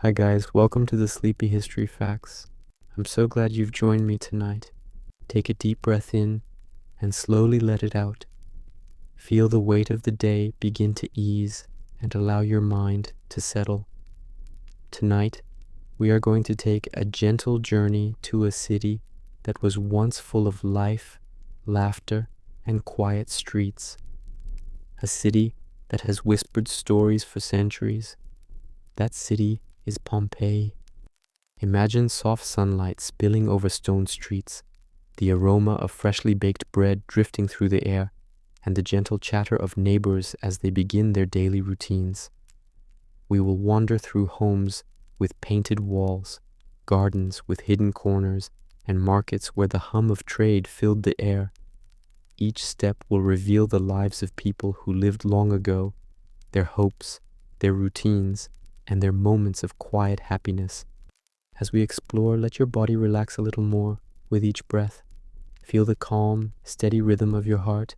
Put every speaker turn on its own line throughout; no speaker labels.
Hi guys, welcome to the Sleepy History Facts. I'm so glad you've joined me tonight. Take a deep breath in and slowly let it out. Feel the weight of the day begin to ease and allow your mind to settle. Tonight, we are going to take a gentle journey to a city that was once full of life, laughter, and quiet streets. A city that has whispered stories for centuries. That city is Pompeii. Imagine soft sunlight spilling over stone streets, the aroma of freshly baked bread drifting through the air, and the gentle chatter of neighbors as they begin their daily routines. We will wander through homes with painted walls, gardens with hidden corners, and markets where the hum of trade filled the air. Each step will reveal the lives of people who lived long ago, their hopes, their routines, and their moments of quiet happiness. As we explore, let your body relax a little more with each breath. Feel the calm, steady rhythm of your heart,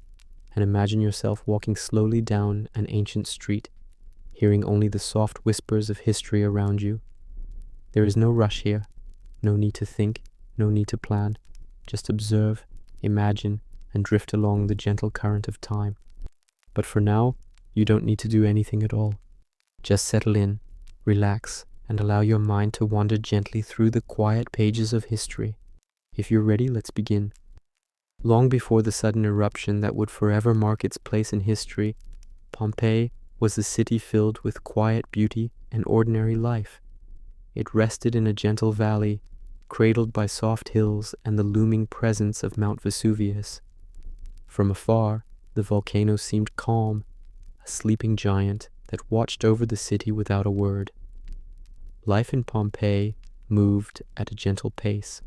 and imagine yourself walking slowly down an ancient street, hearing only the soft whispers of history around you. There is no rush here, no need to think, no need to plan. Just observe, imagine, and drift along the gentle current of time. But for now, you don't need to do anything at all. Just settle in, relax, and allow your mind to wander gently through the quiet pages of history. If you're ready, let's begin. Long before the sudden eruption that would forever mark its place in history, Pompeii was a city filled with quiet beauty and ordinary life. It rested in a gentle valley, cradled by soft hills and the looming presence of Mount Vesuvius. From afar, the volcano seemed calm, a sleeping giant that watched over the city without a word. Life in Pompeii moved at a gentle pace.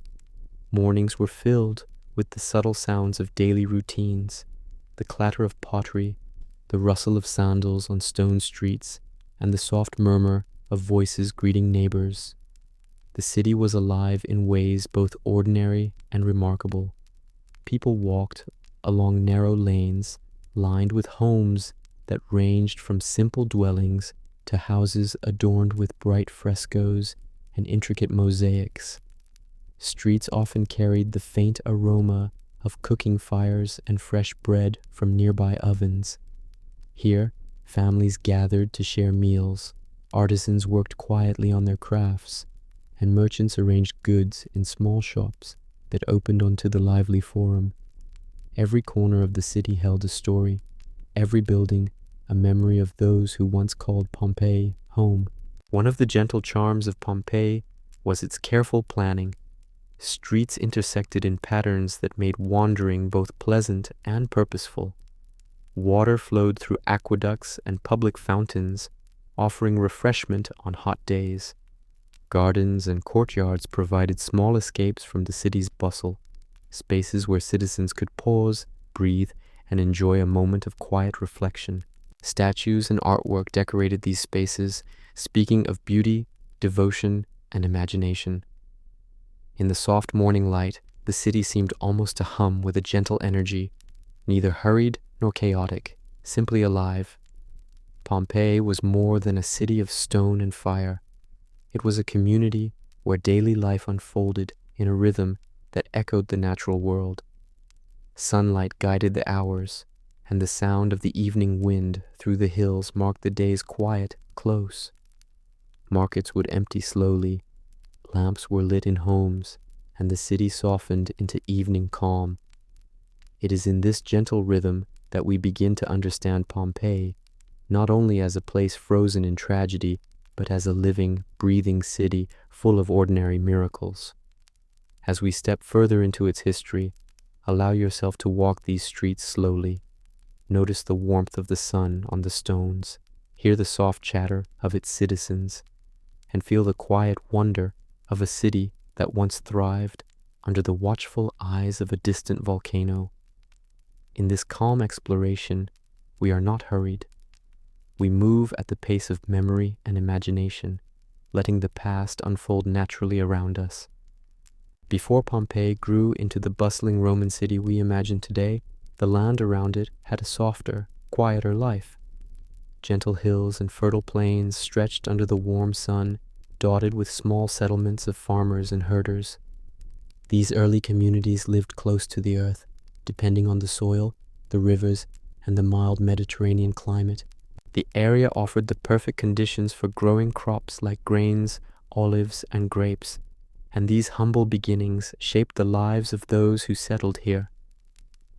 Mornings were filled with the subtle sounds of daily routines, the clatter of pottery, the rustle of sandals on stone streets, and the soft murmur of voices greeting neighbors. The city was alive in ways both ordinary and remarkable. People walked along narrow lanes lined with homes that ranged from simple dwellings to houses adorned with bright frescoes and intricate mosaics. Streets often carried the faint aroma of cooking fires and fresh bread from nearby ovens. Here, families gathered to share meals, artisans worked quietly on their crafts, and merchants arranged goods in small shops that opened onto the lively forum. Every corner of the city held a story, every building a memory of those who once called Pompeii home. One of the gentle charms of Pompeii was its careful planning. Streets intersected in patterns that made wandering both pleasant and purposeful. Water flowed through aqueducts and public fountains, offering refreshment on hot days. Gardens and courtyards provided small escapes from the city's bustle, spaces where citizens could pause, breathe, and enjoy a moment of quiet reflection. Statues and artwork decorated these spaces, speaking of beauty, devotion, and imagination. In the soft morning light, the city seemed almost to hum with a gentle energy, neither hurried nor chaotic, simply alive. Pompeii was more than a city of stone and fire. It was a community where daily life unfolded in a rhythm that echoed the natural world. Sunlight guided the hours, and the sound of the evening wind through the hills marked the day's quiet close. Markets would empty slowly, lamps were lit in homes, and the city softened into evening calm. It is in this gentle rhythm that we begin to understand Pompeii, not only as a place frozen in tragedy, but as a living, breathing city full of ordinary miracles. As we step further into its history, allow yourself to walk these streets slowly. Notice the warmth of the sun on the stones, hear the soft chatter of its citizens, and feel the quiet wonder of a city that once thrived under the watchful eyes of a distant volcano. In this calm exploration, we are not hurried. We move at the pace of memory and imagination, letting the past unfold naturally around us. Before Pompeii grew into the bustling Roman city we imagine today, the land around it had a softer, quieter life. Gentle hills and fertile plains stretched under the warm sun, dotted with small settlements of farmers and herders. These early communities lived close to the earth, depending on the soil, the rivers, and the mild Mediterranean climate. The area offered the perfect conditions for growing crops like grains, olives, and grapes, and these humble beginnings shaped the lives of those who settled here.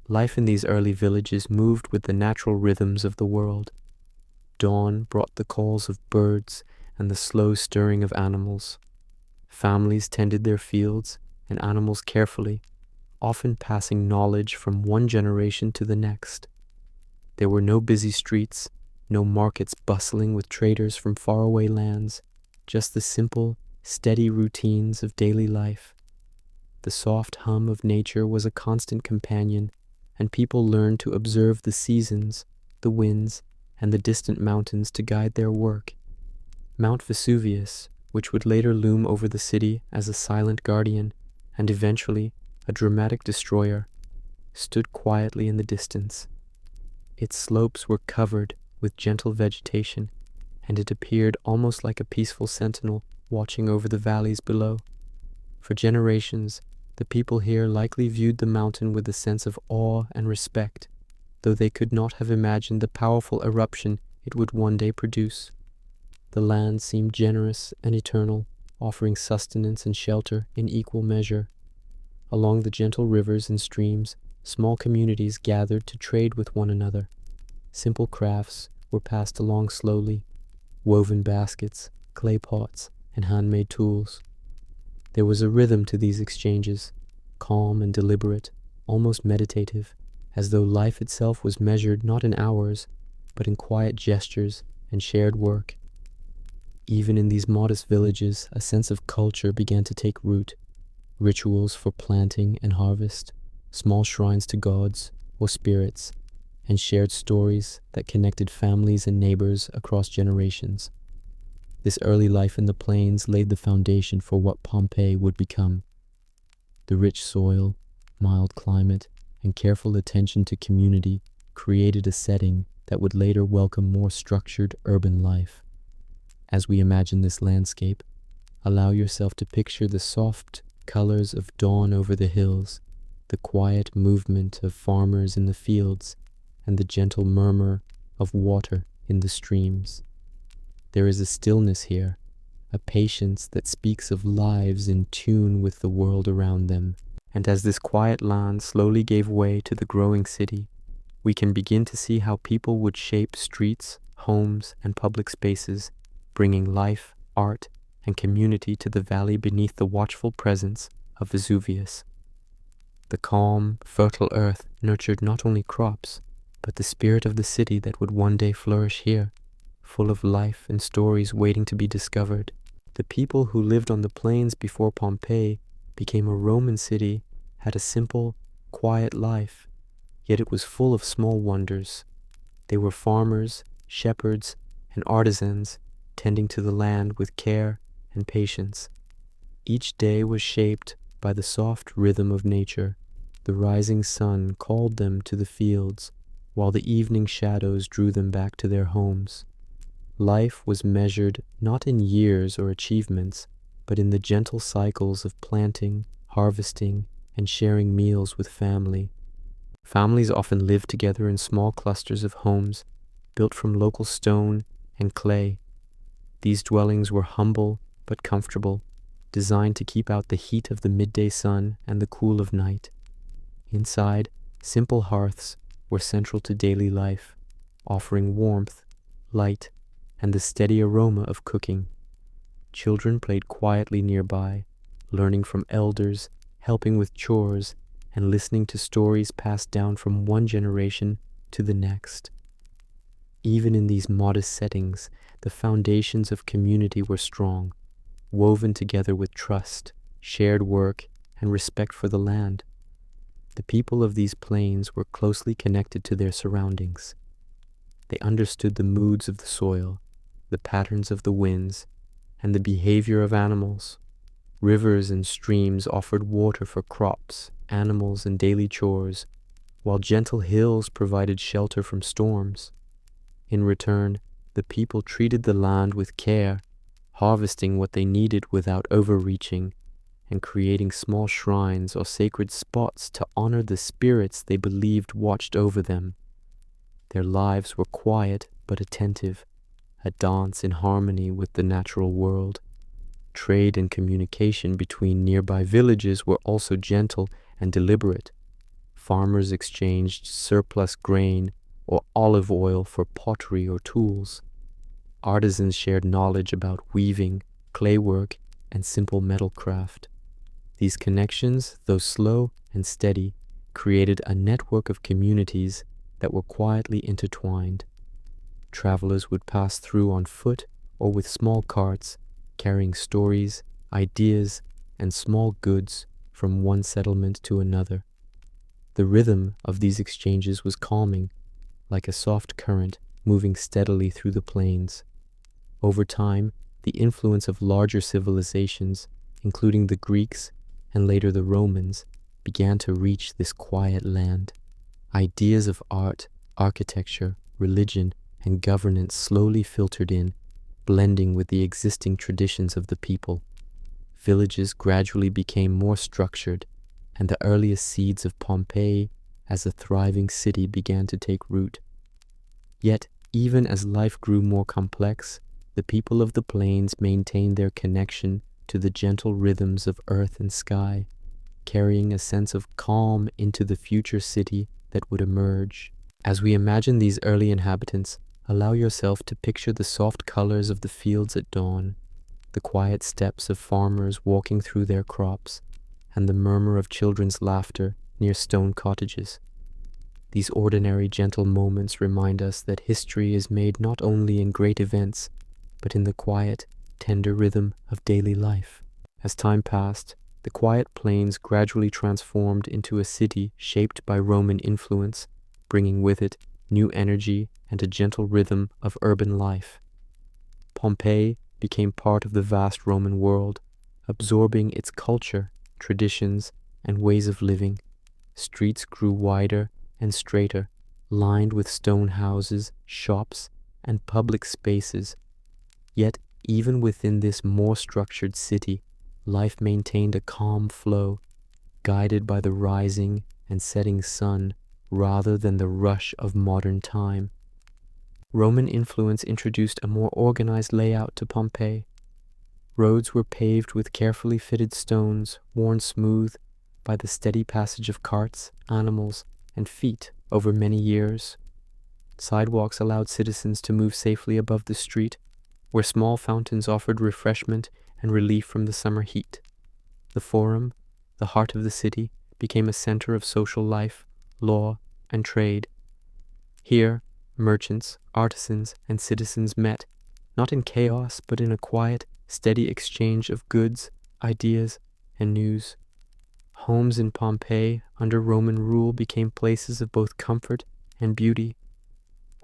Life in these early villages moved with the natural rhythms of the world. Dawn brought the calls of birds and the slow stirring of animals. Families tended their fields and animals carefully, often passing knowledge from one generation to the next. There were no busy streets, no markets bustling with traders from faraway lands, just the simple, steady routines of daily life. The soft hum of nature was a constant companion, and people learned to observe the seasons, the winds, and the distant mountains to guide their work. Mount Vesuvius, which would later loom over the city as a silent guardian, and eventually a dramatic destroyer, stood quietly in the distance. Its slopes were covered with gentle vegetation, and it appeared almost like a peaceful sentinel watching over the valleys below. For generations, the people here likely viewed the mountain with a sense of awe and respect, though they could not have imagined the powerful eruption it would one day produce. The land seemed generous and eternal, offering sustenance and shelter in equal measure. Along the gentle rivers and streams, small communities gathered to trade with one another. Simple crafts were passed along slowly: woven baskets, clay pots, and handmade tools. There was a rhythm to these exchanges, calm and deliberate, almost meditative, as though life itself was measured not in hours, but in quiet gestures and shared work. Even in these modest villages, a sense of culture began to take root: rituals for planting and harvest, small shrines to gods or spirits, and shared stories that connected families and neighbors across generations. This early life in the plains laid the foundation for what Pompeii would become. The rich soil, mild climate, and careful attention to community created a setting that would later welcome more structured urban life. As we imagine this landscape, allow yourself to picture the soft colors of dawn over the hills, the quiet movement of farmers in the fields, and the gentle murmur of water in the streams. There is a stillness here, a patience that speaks of lives in tune with the world around them. And as this quiet land slowly gave way to the growing city, we can begin to see how people would shape streets, homes, and public spaces, bringing life, art, and community to the valley beneath the watchful presence of Vesuvius. The calm, fertile earth nurtured not only crops, but the spirit of the city that would one day flourish here, full of life and stories waiting to be discovered. The people who lived on the plains before Pompeii became a Roman city had a simple, quiet life, yet it was full of small wonders. They were farmers, shepherds, and artisans, tending to the land with care and patience. Each day was shaped by the soft rhythm of nature. The rising sun called them to the fields, while the evening shadows drew them back to their homes. Life was measured not in years or achievements, but in the gentle cycles of planting, harvesting, and sharing meals with family. Families often lived together in small clusters of homes, built from local stone and clay. These dwellings were humble but comfortable, designed to keep out the heat of the midday sun and the cool of night. Inside, simple hearths were central to daily life, offering warmth, light, and the steady aroma of cooking. Children played quietly nearby, learning from elders, helping with chores, and listening to stories passed down from one generation to the next. Even in these modest settings, the foundations of community were strong, woven together with trust, shared work, and respect for the land. The people of these plains were closely connected to their surroundings. They understood the moods of the soil, the patterns of the winds, and the behavior of animals. Rivers and streams offered water for crops, animals, and daily chores, while gentle hills provided shelter from storms. In return, the people treated the land with care, harvesting what they needed without overreaching, and creating small shrines or sacred spots to honor the spirits they believed watched over them. Their lives were quiet but attentive, a dance in harmony with the natural world. Trade and communication between nearby villages were also gentle and deliberate. Farmers exchanged surplus grain or olive oil for pottery or tools. Artisans shared knowledge about weaving, claywork, and simple metal craft. These connections, though slow and steady, created a network of communities that were quietly intertwined. Travelers would pass through on foot or with small carts, carrying stories, ideas, and small goods from one settlement to another. The rhythm of these exchanges was calming, like a soft current moving steadily through the plains. Over time, the influence of larger civilizations, including the Greeks and later the Romans, began to reach this quiet land. Ideas of art, architecture, religion, and governance slowly filtered in, blending with the existing traditions of the people. Villages gradually became more structured, and the earliest seeds of Pompeii as a thriving city began to take root. Yet, even as life grew more complex, the people of the plains maintained their connection to the gentle rhythms of earth and sky, carrying a sense of calm into the future city that would emerge. As we imagine these early inhabitants, allow yourself to picture the soft colors of the fields at dawn, the quiet steps of farmers walking through their crops, and the murmur of children's laughter near stone cottages. These ordinary, gentle moments remind us that history is made not only in great events, but in the quiet, tender rhythm of daily life. As time passed, the quiet plains gradually transformed into a city shaped by Roman influence, bringing with it new energy and a gentle rhythm of urban life. Pompeii became part of the vast Roman world, absorbing its culture, traditions, and ways of living. Streets grew wider and straighter, lined with stone houses, shops, and public spaces. Yet, even within this more structured city, life maintained a calm flow, guided by the rising and setting sun rather than the rush of modern time. Roman influence introduced a more organized layout to Pompeii. Roads were paved with carefully fitted stones, worn smooth by the steady passage of carts, animals, and feet over many years. Sidewalks allowed citizens to move safely above the street, where small fountains offered refreshment and relief from the summer heat. The Forum, the heart of the city, became a center of social life, law, and trade. Here, merchants, artisans, and citizens met, not in chaos, but in a quiet, steady exchange of goods, ideas, and news. Homes in Pompeii under Roman rule became places of both comfort and beauty.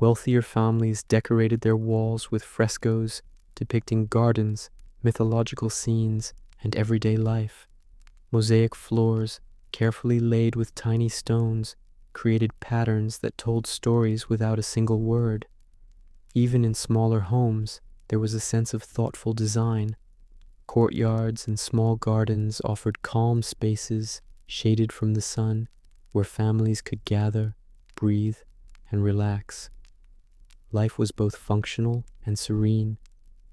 Wealthier families decorated their walls with frescoes depicting gardens, mythological scenes, and everyday life. Mosaic floors, carefully laid with tiny stones, created patterns that told stories without a single word. Even in smaller homes, there was a sense of thoughtful design. Courtyards and small gardens offered calm spaces, shaded from the sun, where families could gather, breathe, and relax. Life was both functional and serene,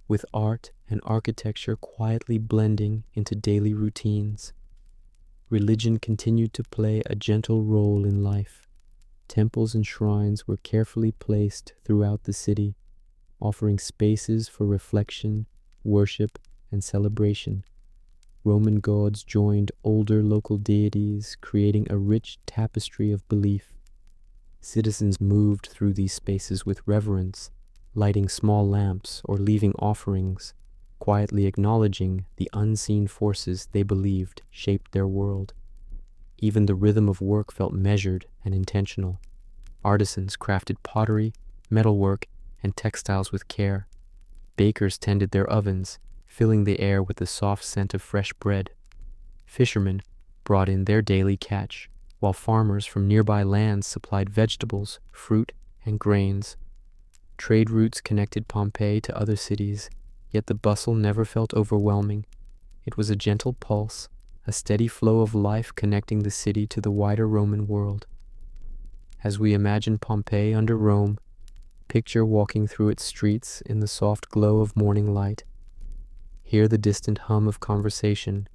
with art and architecture quietly blending into daily routines. Religion continued to play a gentle role in life. Temples and shrines were carefully placed throughout the city, offering spaces for reflection, worship, and celebration. Roman gods joined older local deities, creating a rich tapestry of belief. Citizens moved through these spaces with reverence, lighting small lamps or leaving offerings, quietly acknowledging the unseen forces they believed shaped their world. Even the rhythm of work felt measured and intentional. Artisans crafted pottery, metalwork, and textiles with care. Bakers tended their ovens, filling the air with the soft scent of fresh bread. Fishermen brought in their daily catch, while farmers from nearby lands supplied vegetables, fruit, and grains. Trade routes connected Pompeii to other cities, yet the bustle never felt overwhelming. It was a gentle pulse, a steady flow of life connecting the city to the wider Roman world. As we imagine Pompeii under Rome, picture walking through its streets in the soft glow of morning light. Hear the distant hum of conversation,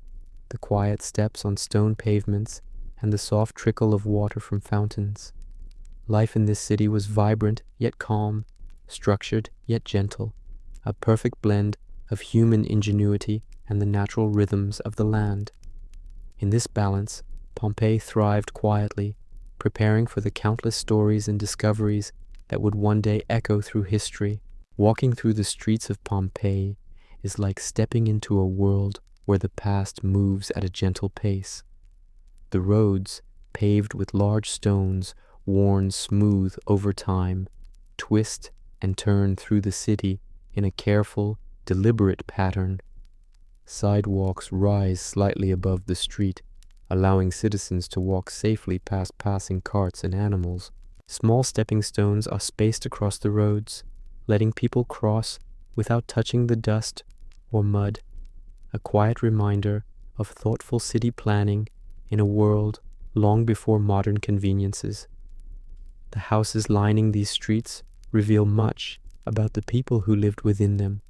the quiet steps on stone pavements, and the soft trickle of water from fountains. Life in this city was vibrant yet calm, structured yet gentle, a perfect blend of human ingenuity and the natural rhythms of the land. In this balance, Pompeii thrived quietly, preparing for the countless stories and discoveries that would one day echo through history. Walking through the streets of Pompeii is like stepping into a world where the past moves at a gentle pace. The roads, paved with large stones, worn smooth over time, twist and turn through the city in a careful, deliberate pattern. Sidewalks rise slightly above the street, allowing citizens to walk safely past passing carts and animals. Small stepping stones are spaced across the roads, letting people cross without touching the dust or mud, a quiet reminder of thoughtful city planning in a world long before modern conveniences. The houses lining these streets reveal much about the people who lived within them.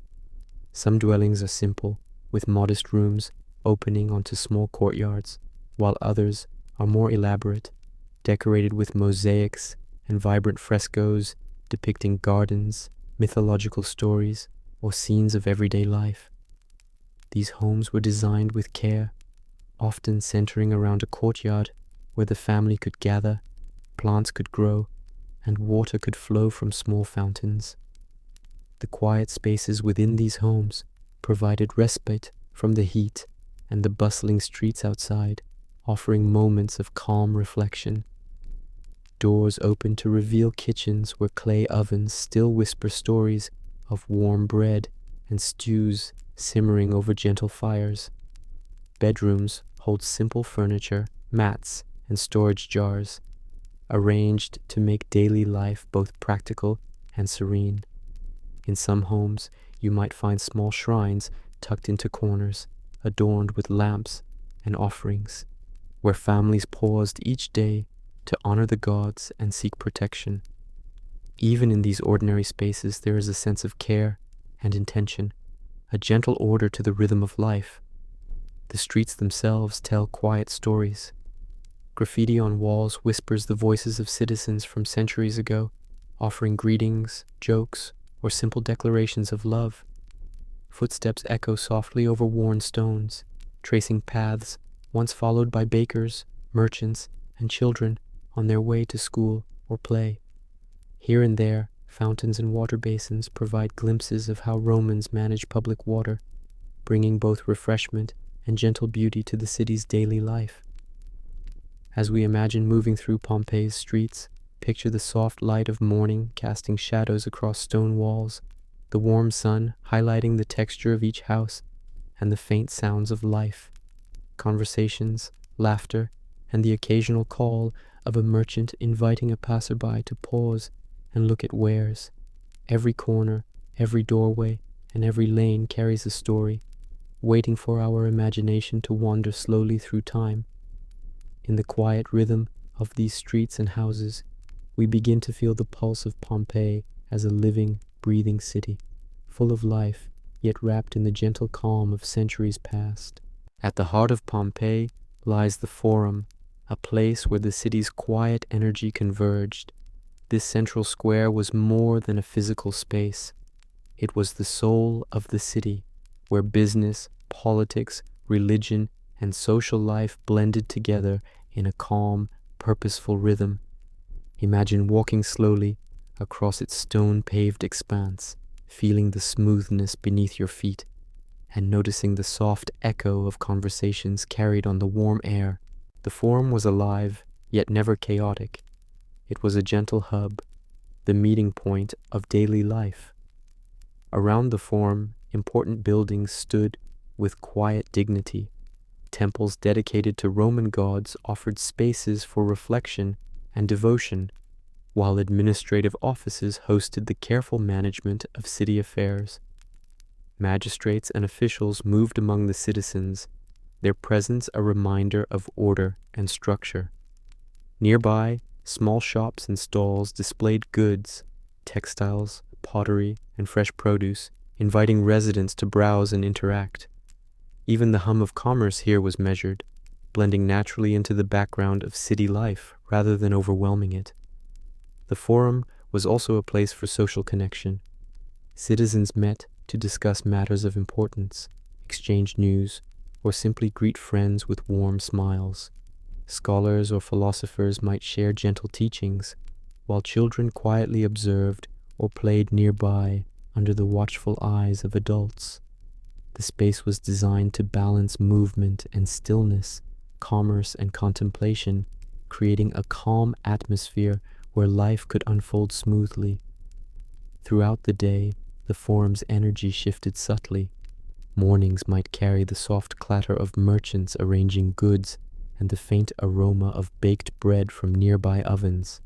Some dwellings are simple, with modest rooms opening onto small courtyards, while others are more elaborate, decorated with mosaics and vibrant frescoes depicting gardens, mythological stories, or scenes of everyday life. These homes were designed with care, often centering around a courtyard where the family could gather, plants could grow, and water could flow from small fountains. The quiet spaces within these homes provided respite from the heat and the bustling streets outside, offering moments of calm reflection. Doors opened to reveal kitchens where clay ovens still whisper stories of warm bread and stews simmering over gentle fires. Bedrooms hold simple furniture, mats, and storage jars, arranged to make daily life both practical and serene. In some homes, you might find small shrines tucked into corners, adorned with lamps and offerings, where families paused each day to honor the gods and seek protection. Even in these ordinary spaces, there is a sense of care and intention, a gentle order to the rhythm of life. The streets themselves tell quiet stories. Graffiti on walls whispers the voices of citizens from centuries ago, offering greetings, jokes, or simple declarations of love. Footsteps echo softly over worn stones, tracing paths once followed by bakers, merchants, and children on their way to school or play. Here and there, fountains and water basins provide glimpses of how Romans managed public water, bringing both refreshment and gentle beauty to the city's daily life. As we imagine moving through Pompeii's streets, picture the soft light of morning casting shadows across stone walls, the warm sun highlighting the texture of each house, and the faint sounds of life, conversations, laughter, and the occasional call of a merchant inviting a passerby to pause and look at wares. Every corner, every doorway, and every lane carries a story, waiting for our imagination to wander slowly through time. In the quiet rhythm of these streets and houses, we begin to feel the pulse of Pompeii as a living, breathing city, full of life, yet wrapped in the gentle calm of centuries past. At the heart of Pompeii lies the Forum, a place where the city's quiet energy converged. This central square was more than a physical space. It was the soul of the city, where business, politics, religion, and social life blended together in a calm, purposeful rhythm. Imagine walking slowly across its stone-paved expanse, feeling the smoothness beneath your feet, and noticing the soft echo of conversations carried on the warm air. The Forum was alive, yet never chaotic. It was a gentle hub, the meeting point of daily life. Around the Forum, important buildings stood with quiet dignity. Temples dedicated to Roman gods offered spaces for reflection and devotion, while administrative offices hosted the careful management of city affairs. Magistrates and officials moved among the citizens, their presence a reminder of order and structure. Nearby, small shops and stalls displayed goods, textiles, pottery, and fresh produce, inviting residents to browse and interact. Even the hum of commerce here was measured, blending naturally into the background of city life rather than overwhelming it. The Forum was also a place for social connection. Citizens met to discuss matters of importance, exchange news, or simply greet friends with warm smiles. Scholars or philosophers might share gentle teachings, while children quietly observed or played nearby under the watchful eyes of adults. The space was designed to balance movement and stillness, commerce and contemplation, creating a calm atmosphere where life could unfold smoothly. Throughout the day, the Forum's energy shifted subtly. Mornings might carry the soft clatter of merchants arranging goods and the faint aroma of baked bread from nearby ovens.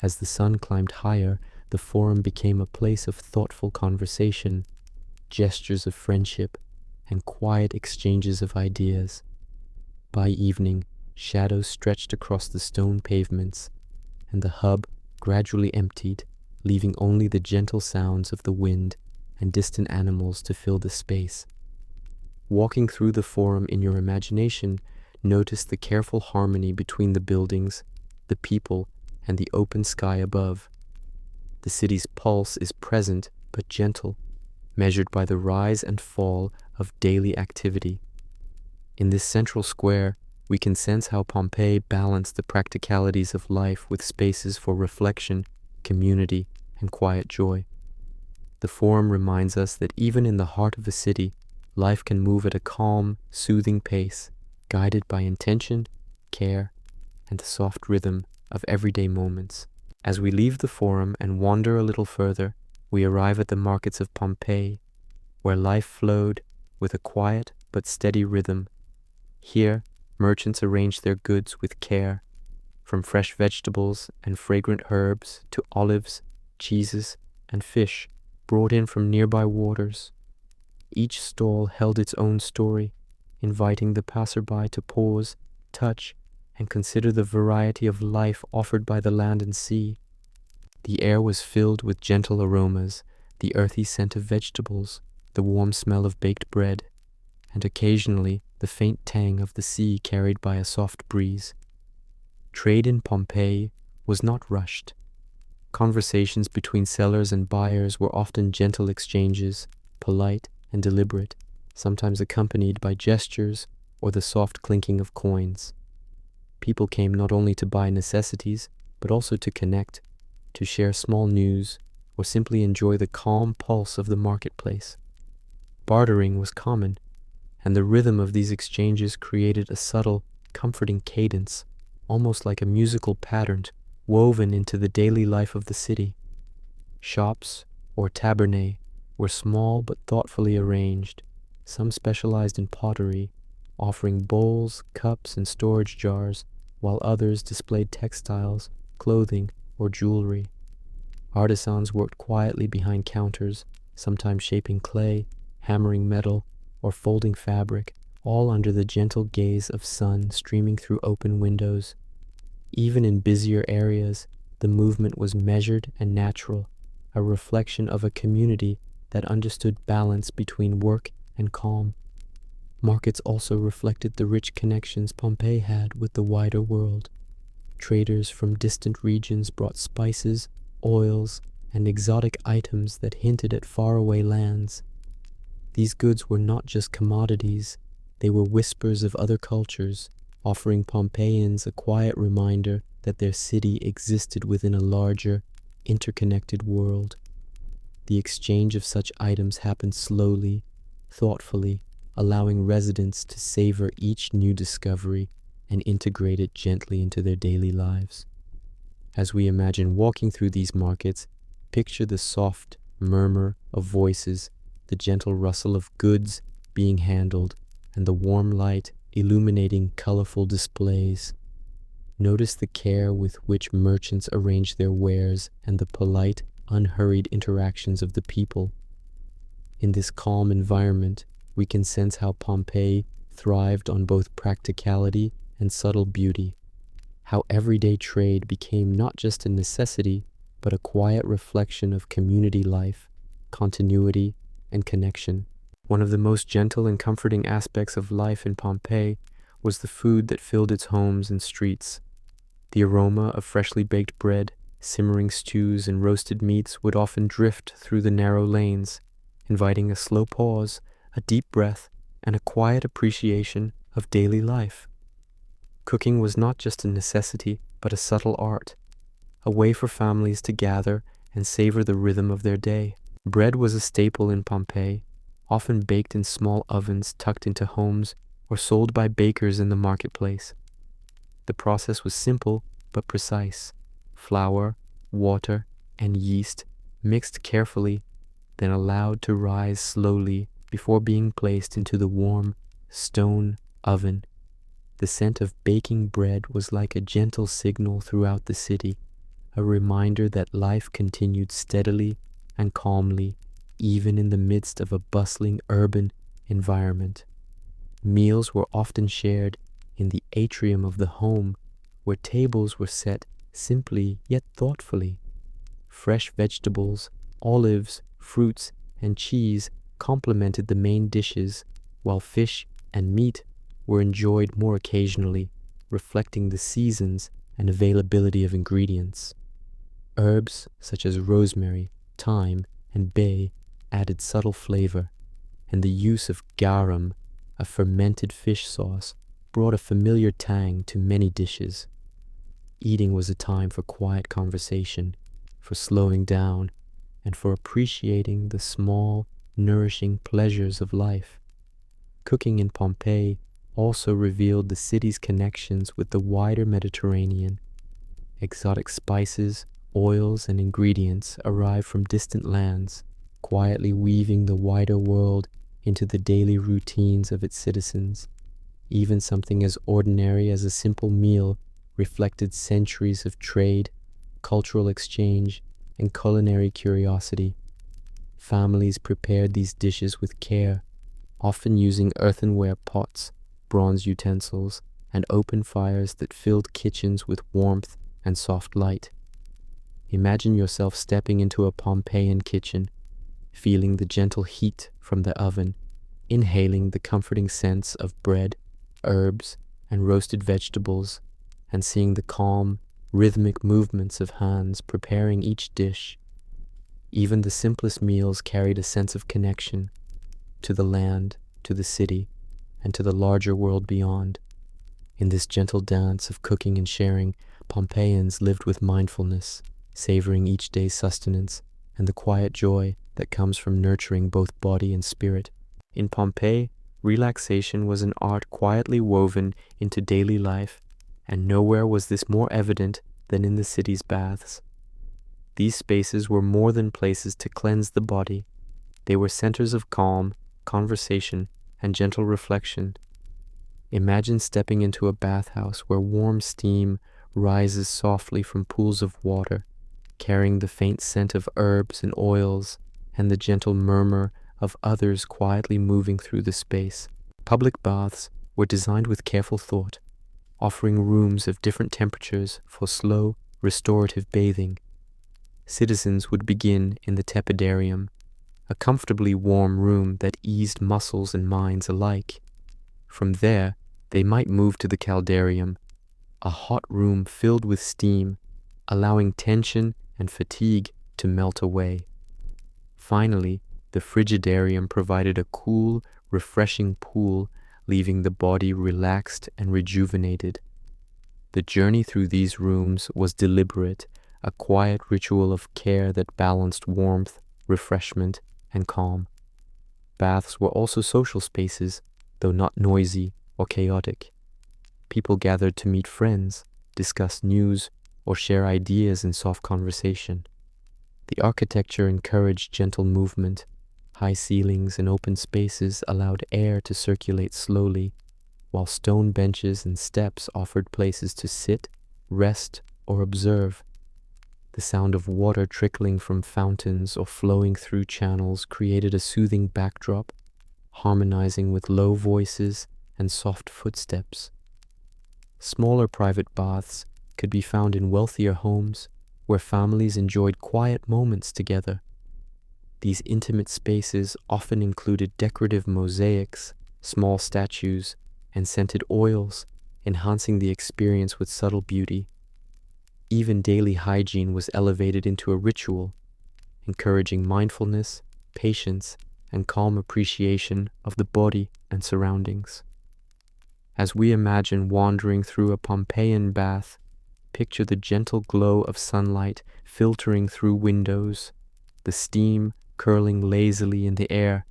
As the sun climbed higher, the Forum became a place of thoughtful conversation, gestures of friendship, and quiet exchanges of ideas. By evening, shadows stretched across the stone pavements, and the hub gradually emptied, leaving only the gentle sounds of the wind and distant animals to fill the space. Walking through the Forum in your imagination, notice the careful harmony between the buildings, the people, and the open sky above. The city's pulse is present but gentle, measured by the rise and fall of daily activity. In this central square, we can sense how Pompeii balanced the practicalities of life with spaces for reflection, community, and quiet joy. The Forum reminds us that even in the heart of a city, life can move at a calm, soothing pace, guided by intention, care, and the soft rhythm of everyday moments. As we leave the Forum and wander a little further, we arrive at the markets of Pompeii, where life flowed with a quiet but steady rhythm. Here, merchants arranged their goods with care, from fresh vegetables and fragrant herbs to olives, cheeses, and fish brought in from nearby waters. Each stall held its own story, inviting the passerby to pause, touch, and consider the variety of life offered by the land and sea. The air was filled with gentle aromas, the earthy scent of vegetables, the warm smell of baked bread, and occasionally the faint tang of the sea carried by a soft breeze. Trade in Pompeii was not rushed. Conversations between sellers and buyers were often gentle exchanges, polite and deliberate, sometimes accompanied by gestures or the soft clinking of coins. People came not only to buy necessities, but also to connect, to share small news, or simply enjoy the calm pulse of the marketplace. Bartering was common, and the rhythm of these exchanges created a subtle, comforting cadence, almost like a musical pattern woven into the daily life of the city. Shops, or tabernae, were small but thoughtfully arranged. Some specialized in pottery, offering bowls, cups, and storage jars, while others displayed textiles, clothing, or jewelry. Artisans worked quietly behind counters, sometimes shaping clay, hammering metal, or folding fabric, all under the gentle gaze of sun streaming through open windows. Even in busier areas, the movement was measured and natural, a reflection of a community that understood balance between work and calm. Markets also reflected the rich connections Pompeii had with the wider world. Traders from distant regions brought spices, oils, and exotic items that hinted at faraway lands. These goods were not just commodities, they were whispers of other cultures, offering Pompeians a quiet reminder that their city existed within a larger, interconnected world. The exchange of such items happened slowly, thoughtfully, allowing residents to savor each new discovery and integrate it gently into their daily lives. As we imagine walking through these markets, picture the soft murmur of voices, the gentle rustle of goods being handled, and the warm light illuminating colorful displays. Notice the care with which merchants arrange their wares and the polite, unhurried interactions of the people. In this calm environment, we can sense how Pompeii thrived on both practicality and subtle beauty, how everyday trade became not just a necessity, but a quiet reflection of community life, continuity, and connection. One of the most gentle and comforting aspects of life in Pompeii was the food that filled its homes and streets. The aroma of freshly baked bread, simmering stews, and roasted meats would often drift through the narrow lanes, inviting a slow pause, a deep breath, and a quiet appreciation of daily life. Cooking was not just a necessity, but a subtle art, a way for families to gather and savor the rhythm of their day. Bread was a staple in Pompeii, often baked in small ovens tucked into homes or sold by bakers in the marketplace. The process was simple but precise. Flour, water, and yeast mixed carefully, then allowed to rise slowly before being placed into the warm stone oven. The scent of baking bread was like a gentle signal throughout the city, a reminder that life continued steadily and calmly, even in the midst of a bustling urban environment. Meals were often shared in the atrium of the home, where tables were set simply yet thoughtfully. Fresh vegetables, olives, fruits, and cheese complemented the main dishes, while fish and meat were enjoyed more occasionally, reflecting the seasons and availability of ingredients. Herbs such as rosemary, thyme, and bay added subtle flavor, and the use of garum, a fermented fish sauce, brought a familiar tang to many dishes. Eating was a time for quiet conversation, for slowing down, and for appreciating the small, nourishing pleasures of life. Cooking in Pompeii also revealed the city's connections with the wider Mediterranean. Exotic spices, oils, and ingredients arrived from distant lands, quietly weaving the wider world into the daily routines of its citizens. Even something as ordinary as a simple meal reflected centuries of trade, cultural exchange, and culinary curiosity. Families prepared these dishes with care, often using earthenware pots, bronze utensils, and open fires that filled kitchens with warmth and soft light. Imagine yourself stepping into a Pompeian kitchen, feeling the gentle heat from the oven, inhaling the comforting scents of bread, herbs, and roasted vegetables, and seeing the calm, rhythmic movements of hands preparing each dish. Even the simplest meals carried a sense of connection to the land, to the city, and to the larger world beyond. In this gentle dance of cooking and sharing, Pompeians lived with mindfulness, savoring each day's sustenance and the quiet joy that comes from nurturing both body and spirit. In Pompeii, relaxation was an art quietly woven into daily life, and nowhere was this more evident than in the city's baths. These spaces were more than places to cleanse the body. They were centers of calm, conversation, and gentle reflection. Imagine stepping into a bathhouse where warm steam rises softly from pools of water, carrying the faint scent of herbs and oils and the gentle murmur of others quietly moving through the space. Public baths were designed with careful thought, offering rooms of different temperatures for slow, restorative bathing. Citizens would begin in the tepidarium, a comfortably warm room that eased muscles and minds alike. From there, they might move to the caldarium, a hot room filled with steam, allowing tension and fatigue to melt away. Finally, the frigidarium provided a cool, refreshing pool, leaving the body relaxed and rejuvenated. The journey through these rooms was deliberate, a quiet ritual of care that balanced warmth, refreshment, and calm. Baths were also social spaces, though not noisy or chaotic. People gathered to meet friends, discuss news, or share ideas in soft conversation. The architecture encouraged gentle movement. High ceilings and open spaces allowed air to circulate slowly, while stone benches and steps offered places to sit, rest, or observe. The sound of water trickling from fountains or flowing through channels created a soothing backdrop, harmonizing with low voices and soft footsteps. Smaller private baths could be found in wealthier homes where families enjoyed quiet moments together. These intimate spaces often included decorative mosaics, small statues, and scented oils, enhancing the experience with subtle beauty. Even daily hygiene was elevated into a ritual, encouraging mindfulness, patience, and calm appreciation of the body and surroundings. As we imagine wandering through a Pompeian bath, picture the gentle glow of sunlight filtering through windows, the steam curling lazily in the air,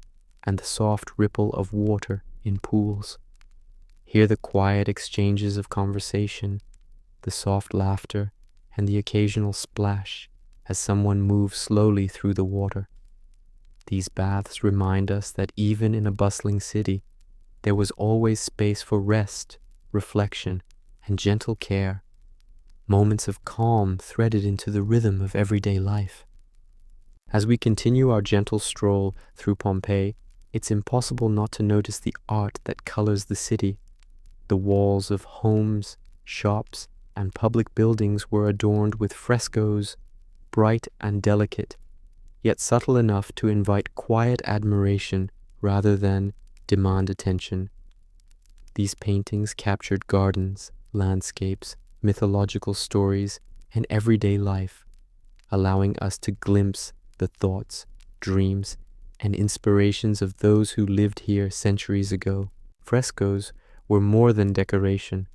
and the soft ripple of water in pools. Hear the quiet exchanges of conversation, the soft laughter, and the occasional splash as someone moves slowly through the water. These baths remind us that even in a bustling city, there was always space for rest, reflection, and gentle care, moments of calm threaded into the rhythm of everyday life. As we continue our gentle stroll through Pompeii, it's impossible not to notice the art that colors the city. The walls of homes, shops, and public buildings were adorned with frescoes, bright and delicate, yet subtle enough to invite quiet admiration rather than demand attention. These paintings captured gardens, landscapes, mythological stories, and everyday life, allowing us to glimpse the thoughts, dreams, and inspirations of those who lived here centuries ago. Frescoes were more than decoration.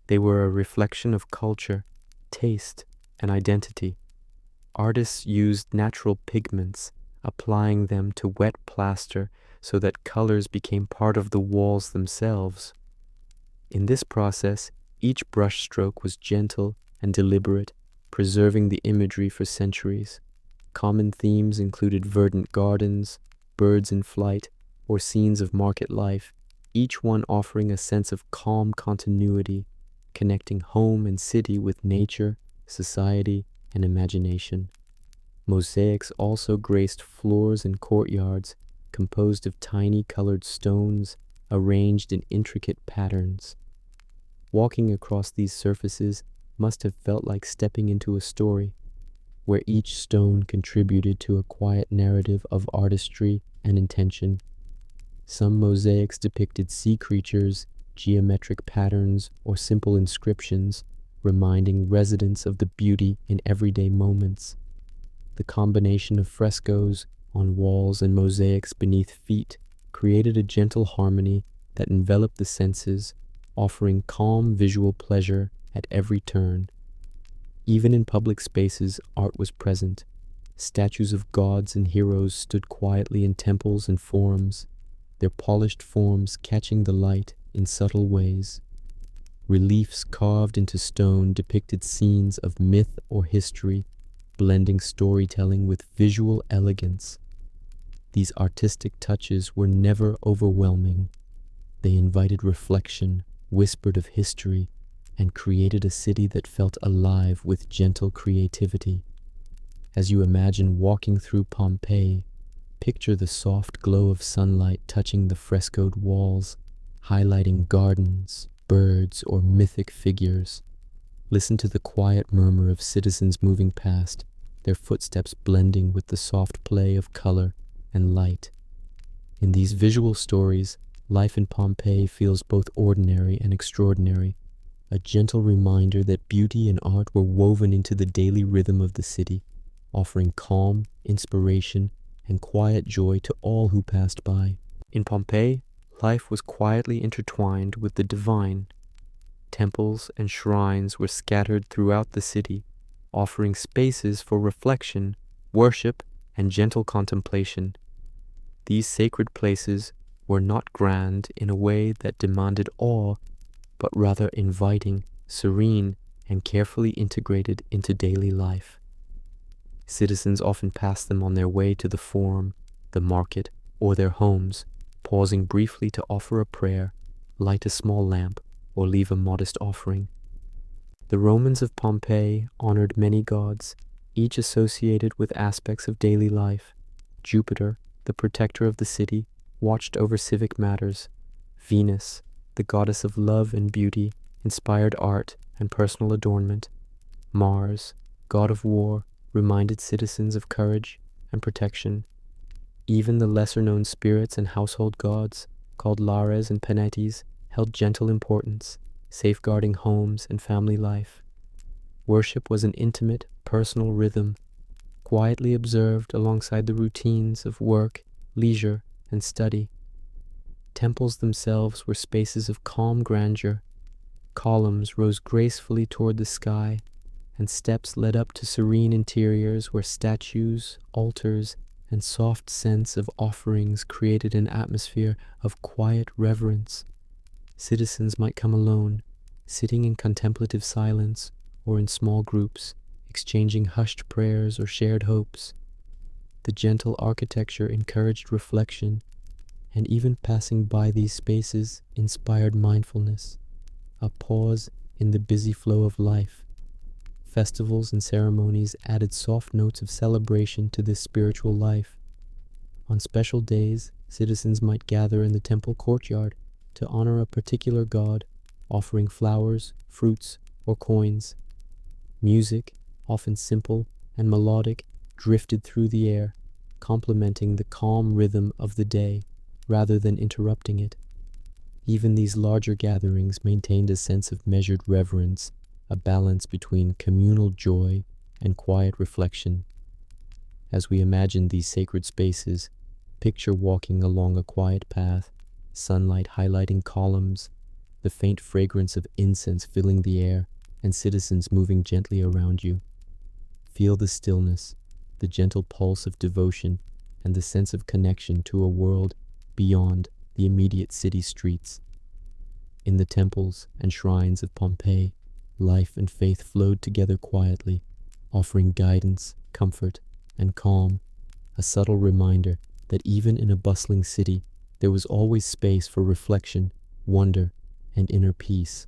They were a reflection of culture, taste, and identity. Artists used natural pigments, applying them to wet plaster so that colors became part of the walls themselves. In this process, each brushstroke was gentle and deliberate, preserving the imagery for centuries. Common themes included verdant gardens, birds in flight, or scenes of market life, each one offering a sense of calm continuity, connecting home and city with nature, society, and imagination. Mosaics also graced floors and courtyards, composed of tiny colored stones arranged in intricate patterns. Walking across these surfaces must have felt like stepping into a story, where each stone contributed to a quiet narrative of artistry and intention. Some mosaics depicted sea creatures, geometric patterns, or simple inscriptions, reminding residents of the beauty in everyday moments. The combination of frescoes on walls and mosaics beneath feet created a gentle harmony that enveloped the senses, offering calm visual pleasure at every turn. Even in public spaces, art was present. Statues of gods and heroes stood quietly in temples and forums, their polished forms catching the light in subtle ways. Reliefs carved into stone depicted scenes of myth or history, blending storytelling with visual elegance. These artistic touches were never overwhelming. They invited reflection, whispered of history, and created a city that felt alive with gentle creativity. As you imagine walking through Pompeii, picture the soft glow of sunlight touching the frescoed walls, highlighting gardens, birds, or mythic figures. Listen to the quiet murmur of citizens moving past, their footsteps blending with the soft play of color and light. In these visual stories, life in Pompeii feels both ordinary and extraordinary, a gentle reminder that beauty and art were woven into the daily rhythm of the city, offering calm, inspiration, and quiet joy to all who passed by. In Pompeii, life was quietly intertwined with the divine. Temples and shrines were scattered throughout the city, offering spaces for reflection, worship, and gentle contemplation. These sacred places were not grand in a way that demanded awe, but rather inviting, serene, and carefully integrated into daily life. Citizens often passed them on their way to the forum, the market, or their homes, pausing briefly to offer a prayer, light a small lamp, or leave a modest offering. The Romans of Pompeii honored many gods, each associated with aspects of daily life. Jupiter, the protector of the city, watched over civic matters. Venus, the goddess of love and beauty, inspired art and personal adornment. Mars, god of war, reminded citizens of courage and protection. Even the lesser-known spirits and household gods, called Lares and Penetes, held gentle importance, safeguarding homes and family life. Worship was an intimate, personal rhythm, quietly observed alongside the routines of work, leisure, and study. Temples themselves were spaces of calm grandeur. Columns rose gracefully toward the sky, and steps led up to serene interiors where statues, altars, and soft scents of offerings created an atmosphere of quiet reverence. Citizens might come alone, sitting in contemplative silence, or in small groups, exchanging hushed prayers or shared hopes. The gentle architecture encouraged reflection, and even passing by these spaces inspired mindfulness, a pause in the busy flow of life. Festivals and ceremonies added soft notes of celebration to this spiritual life. On special days, citizens might gather in the temple courtyard to honor a particular god, offering flowers, fruits, or coins. Music, often simple and melodic, drifted through the air, complementing the calm rhythm of the day rather than interrupting it. Even these larger gatherings maintained a sense of measured reverence, a balance between communal joy and quiet reflection. As we imagine these sacred spaces, picture walking along a quiet path, sunlight highlighting columns, the faint fragrance of incense filling the air, and citizens moving gently around you. Feel the stillness, the gentle pulse of devotion, and the sense of connection to a world beyond the immediate city streets. In the temples and shrines of Pompeii, life and faith flowed together quietly, offering guidance, comfort, and calm, a subtle reminder that even in a bustling city, there was always space for reflection, wonder, and inner peace.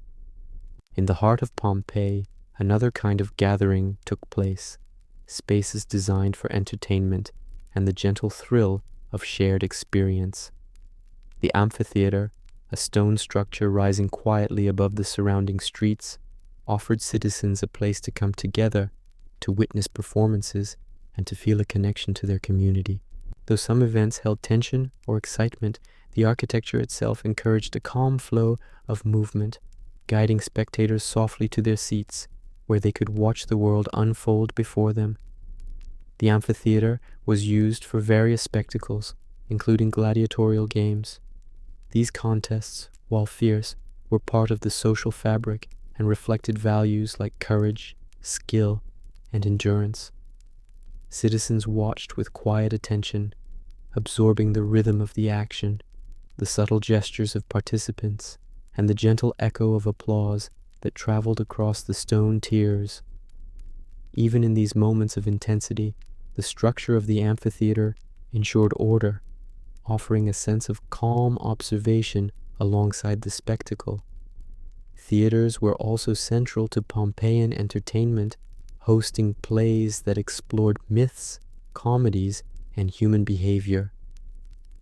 In the heart of Pompeii, another kind of gathering took place, spaces designed for entertainment and the gentle thrill of shared experience. The amphitheater, a stone structure rising quietly above the surrounding streets, offered citizens a place to come together, to witness performances, and to feel a connection to their community. Though some events held tension or excitement, the architecture itself encouraged a calm flow of movement, guiding spectators softly to their seats, where they could watch the world unfold before them. The amphitheater was used for various spectacles, including gladiatorial games. These contests, while fierce, were part of the social fabric and reflected values like courage, skill, and endurance. Citizens watched with quiet attention, absorbing the rhythm of the action, the subtle gestures of participants, and the gentle echo of applause that traveled across the stone tiers. Even in these moments of intensity, the structure of the amphitheater ensured order, offering a sense of calm observation alongside the spectacle. Theaters were also central to Pompeian entertainment, hosting plays that explored myths, comedies, and human behavior.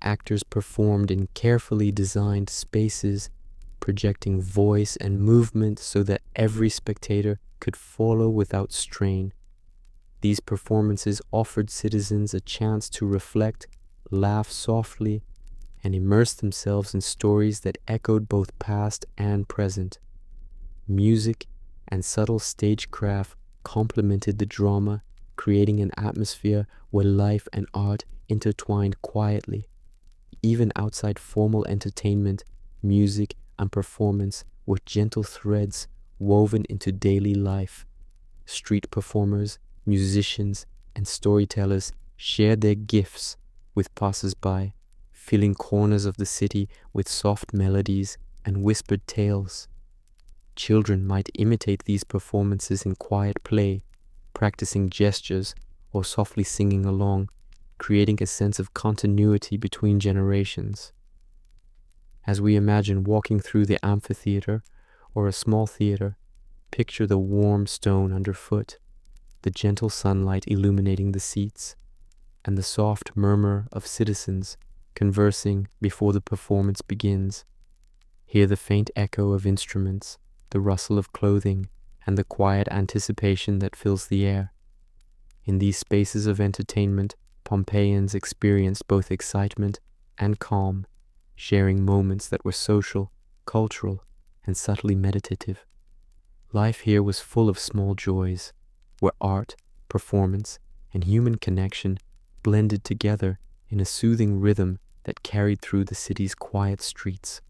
Actors performed in carefully designed spaces, projecting voice and movement so that every spectator could follow without strain. These performances offered citizens a chance to reflect, laugh softly, and immerse themselves in stories that echoed both past and present. Music and subtle stagecraft complemented the drama, creating an atmosphere where life and art intertwined quietly. Even outside formal entertainment, music and performance were gentle threads woven into daily life. Street performers, musicians, and storytellers shared their gifts with passers-by, filling corners of the city with soft melodies and whispered tales. Children might imitate these performances in quiet play, practicing gestures or softly singing along, creating a sense of continuity between generations. As we imagine walking through the amphitheater or a small theater, picture the warm stone underfoot, the gentle sunlight illuminating the seats, and the soft murmur of citizens conversing before the performance begins. Hear the faint echo of instruments, the rustle of clothing, and the quiet anticipation that fills the air. In these spaces of entertainment, Pompeians experienced both excitement and calm, sharing moments that were social, cultural, and subtly meditative. Life here was full of small joys, where art, performance, and human connection blended together in a soothing rhythm that carried through the city's quiet streets.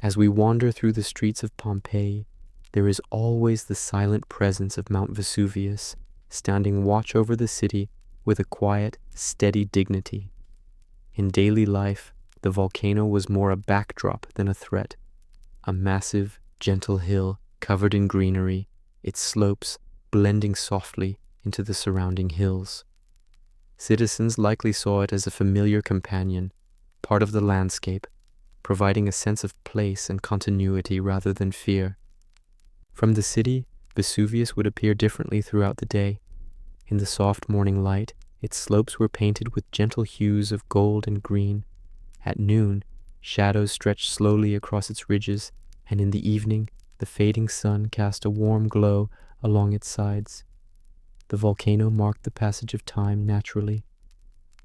As we wander through the streets of Pompeii, there is always the silent presence of Mount Vesuvius, standing watch over the city with a quiet, steady dignity. In daily life, the volcano was more a backdrop than a threat, a massive, gentle hill covered in greenery, its slopes blending softly into the surrounding hills. Citizens likely saw it as a familiar companion, part of the landscape, providing a sense of place and continuity rather than fear. From the city, Vesuvius would appear differently throughout the day. In the soft morning light, its slopes were painted with gentle hues of gold and green. At noon, shadows stretched slowly across its ridges, and in the evening, the fading sun cast a warm glow along its sides. The volcano marked the passage of time naturally,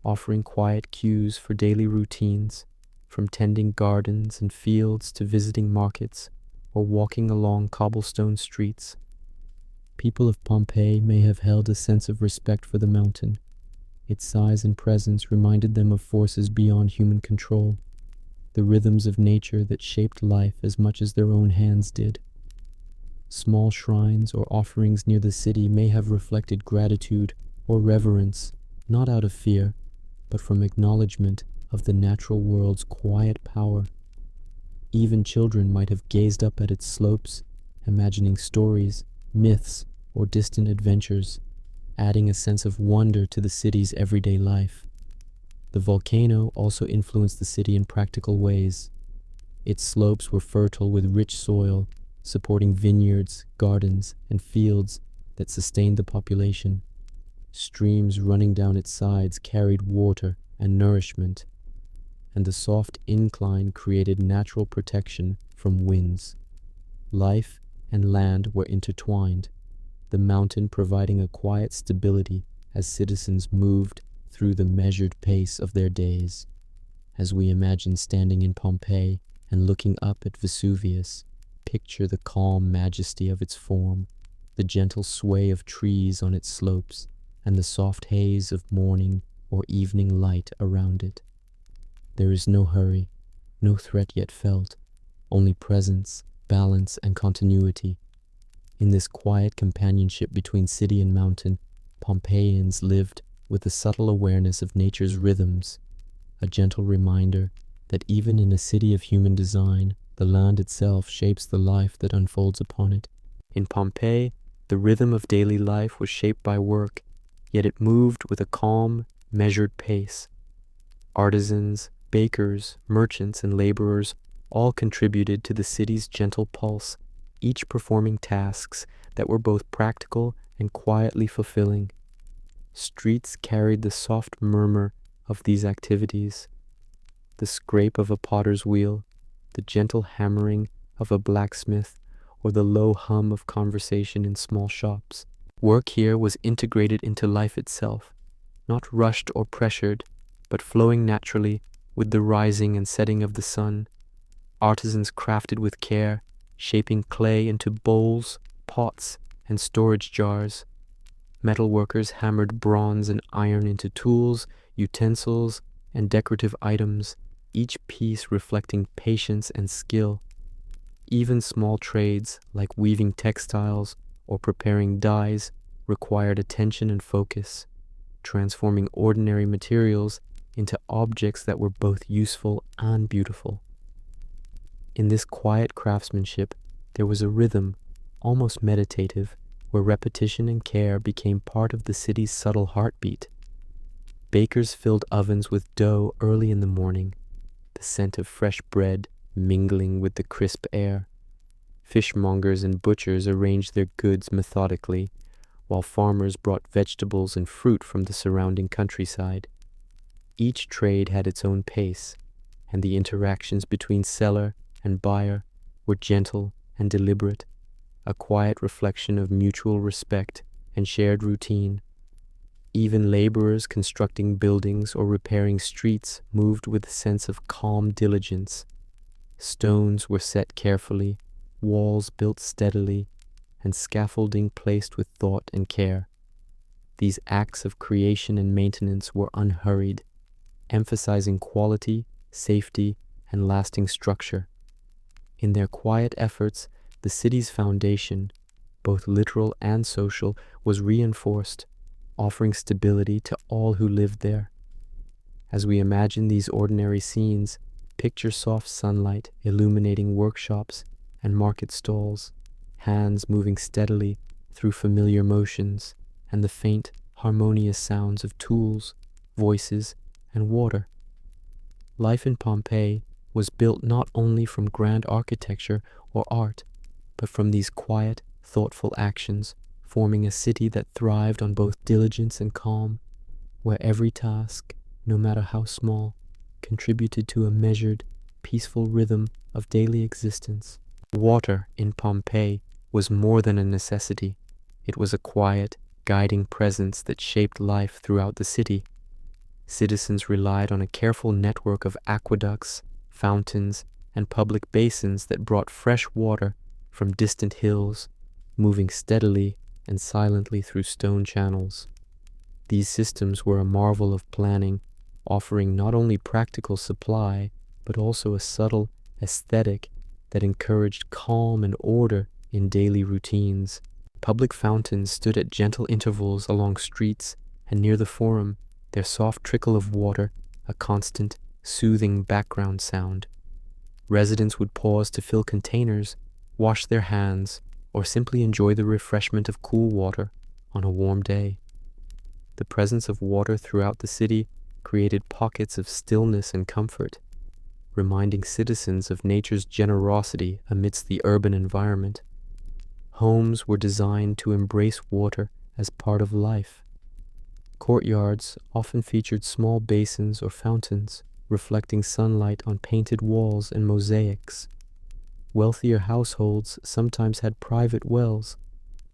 offering quiet cues for daily routines, from tending gardens and fields to visiting markets or walking along cobblestone streets. People of Pompeii may have held a sense of respect for the mountain. Its size and presence reminded them of forces beyond human control, the rhythms of nature that shaped life as much as their own hands did. Small shrines or offerings near the city may have reflected gratitude or reverence, not out of fear, but from acknowledgement of the natural world's quiet power. Even children might have gazed up at its slopes, imagining stories, myths, or distant adventures, adding a sense of wonder to the city's everyday life. The volcano also influenced the city in practical ways. Its slopes were fertile with rich soil, supporting vineyards, gardens, and fields that sustained the population. Streams running down its sides carried water and nourishment, and the soft incline created natural protection from winds. Life and land were intertwined, the mountain providing a quiet stability as citizens moved through the measured pace of their days. As we imagine standing in Pompeii and looking up at Vesuvius, picture the calm majesty of its form, the gentle sway of trees on its slopes, and the soft haze of morning or evening light around it. There is no hurry, no threat yet felt, only presence, balance, and continuity. In this quiet companionship between city and mountain, Pompeians lived with a subtle awareness of nature's rhythms, a gentle reminder that even in a city of human design, the land itself shapes the life that unfolds upon it. In Pompeii, the rhythm of daily life was shaped by work, yet it moved with a calm, measured pace. Artisans, bakers, merchants, and laborers all contributed to the city's gentle pulse, each performing tasks that were both practical and quietly fulfilling. Streets carried the soft murmur of these activities, the scrape of a potter's wheel, the gentle hammering of a blacksmith, or the low hum of conversation in small shops. Work here was integrated into life itself, not rushed or pressured, but flowing naturally with the rising and setting of the sun. Artisans crafted with care, shaping clay into bowls, pots, and storage jars. Metal workers hammered bronze and iron into tools, utensils, and decorative items, each piece reflecting patience and skill. Even small trades like weaving textiles or preparing dyes required attention and focus, transforming ordinary materials into objects that were both useful and beautiful. In this quiet craftsmanship, there was a rhythm, almost meditative, where repetition and care became part of the city's subtle heartbeat. Bakers filled ovens with dough early in the morning, the scent of fresh bread mingling with the crisp air. Fishmongers and butchers arranged their goods methodically, while farmers brought vegetables and fruit from the surrounding countryside. Each trade had its own pace, and the interactions between seller and buyer were gentle and deliberate, a quiet reflection of mutual respect and shared routine. Even laborers constructing buildings or repairing streets moved with a sense of calm diligence. Stones were set carefully, walls built steadily, and scaffolding placed with thought and care. These acts of creation and maintenance were unhurried, emphasizing quality, safety, and lasting structure. In their quiet efforts, the city's foundation, both literal and social, was reinforced, offering stability to all who lived there. As we imagine these ordinary scenes, picture soft sunlight illuminating workshops and market stalls, hands moving steadily through familiar motions, and the faint, harmonious sounds of tools, voices, and water. Life in Pompeii was built not only from grand architecture or art, but from these quiet, thoughtful actions, forming a city that thrived on both diligence and calm, where every task, no matter how small, contributed to a measured, peaceful rhythm of daily existence. Water in Pompeii was more than a necessity. It was a quiet, guiding presence that shaped life throughout the city. Citizens relied on a careful network of aqueducts, fountains, and public basins that brought fresh water from distant hills, moving steadily and silently through stone channels. These systems were a marvel of planning, offering not only practical supply, but also a subtle aesthetic that encouraged calm and order in daily routines. Public fountains stood at gentle intervals along streets, and near the forum, their soft trickle of water, a constant, soothing background sound. Residents would pause to fill containers, wash their hands, or simply enjoy the refreshment of cool water on a warm day. The presence of water throughout the city created pockets of stillness and comfort, reminding citizens of nature's generosity amidst the urban environment. Homes were designed to embrace water as part of life. Courtyards often featured small basins or fountains, reflecting sunlight on painted walls and mosaics. Wealthier households sometimes had private wells,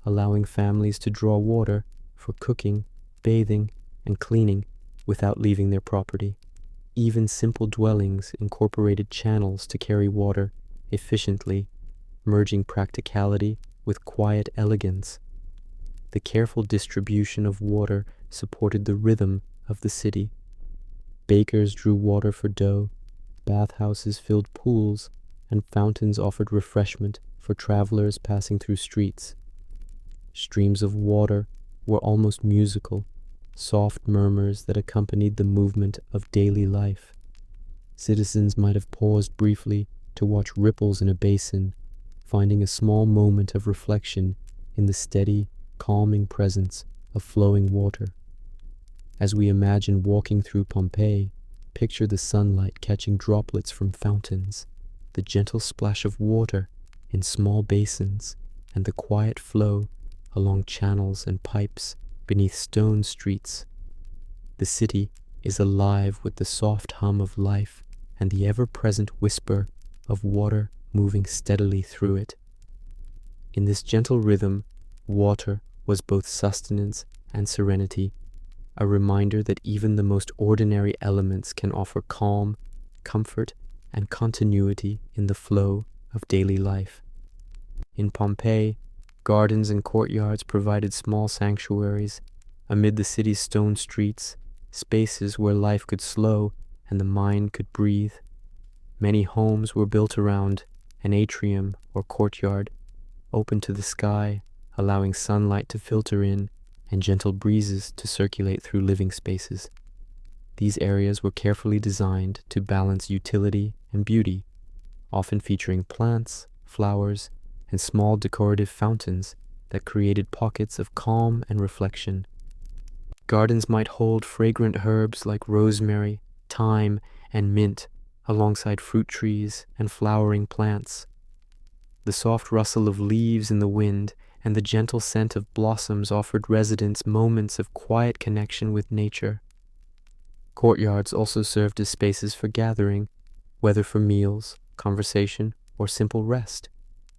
allowing families to draw water for cooking, bathing, and cleaning without leaving their property. Even simple dwellings incorporated channels to carry water efficiently, merging practicality with quiet elegance. The careful distribution of water supported the rhythm of the city. Bakers drew water for dough, bathhouses filled pools, and fountains offered refreshment for travelers passing through streets. Streams of water were almost musical, soft murmurs that accompanied the movement of daily life. Citizens might have paused briefly to watch ripples in a basin, finding a small moment of reflection in the steady, calming presence of flowing water. As we imagine walking through Pompeii, picture the sunlight catching droplets from fountains, the gentle splash of water in small basins, and the quiet flow along channels and pipes beneath stone streets. The city is alive with the soft hum of life and the ever-present whisper of water moving steadily through it. In this gentle rhythm, water was both sustenance and serenity, a reminder that even the most ordinary elements can offer calm, comfort, and continuity in the flow of daily life. In Pompeii, gardens and courtyards provided small sanctuaries amid the city's stone streets, spaces where life could slow and the mind could breathe. Many homes were built around an atrium or courtyard, open to the sky, allowing sunlight to filter in and gentle breezes to circulate through living spaces. These areas were carefully designed to balance utility and beauty, often featuring plants, flowers, and small decorative fountains that created pockets of calm and reflection. Gardens might hold fragrant herbs like rosemary, thyme, and mint, alongside fruit trees and flowering plants. The soft rustle of leaves in the wind and the gentle scent of blossoms offered residents moments of quiet connection with nature. Courtyards also served as spaces for gathering, whether for meals, conversation, or simple rest,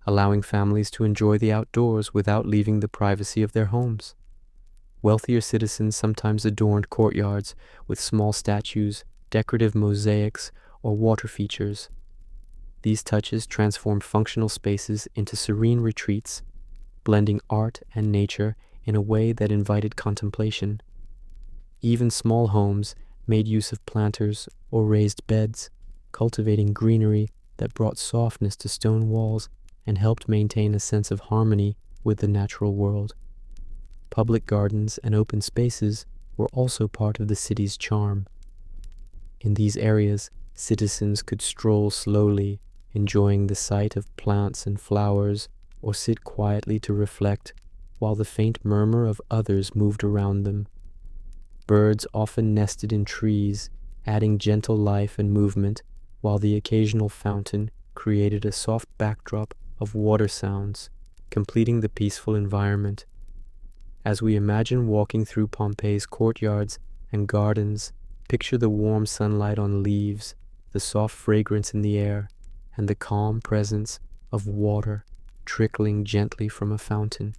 allowing families to enjoy the outdoors without leaving the privacy of their homes. Wealthier citizens sometimes adorned courtyards with small statues, decorative mosaics, or water features. These touches transformed functional spaces into serene retreats, blending art and nature in a way that invited contemplation. Even small homes made use of planters or raised beds, cultivating greenery that brought softness to stone walls and helped maintain a sense of harmony with the natural world. Public gardens and open spaces were also part of the city's charm. In these areas, citizens could stroll slowly, enjoying the sight of plants and flowers, or sit quietly to reflect, while the faint murmur of others moved around them. Birds often nested in trees, adding gentle life and movement, while the occasional fountain created a soft backdrop of water sounds, completing the peaceful environment. As we imagine walking through Pompeii's courtyards and gardens, picture the warm sunlight on leaves, the soft fragrance in the air, and the calm presence of water trickling gently from a fountain.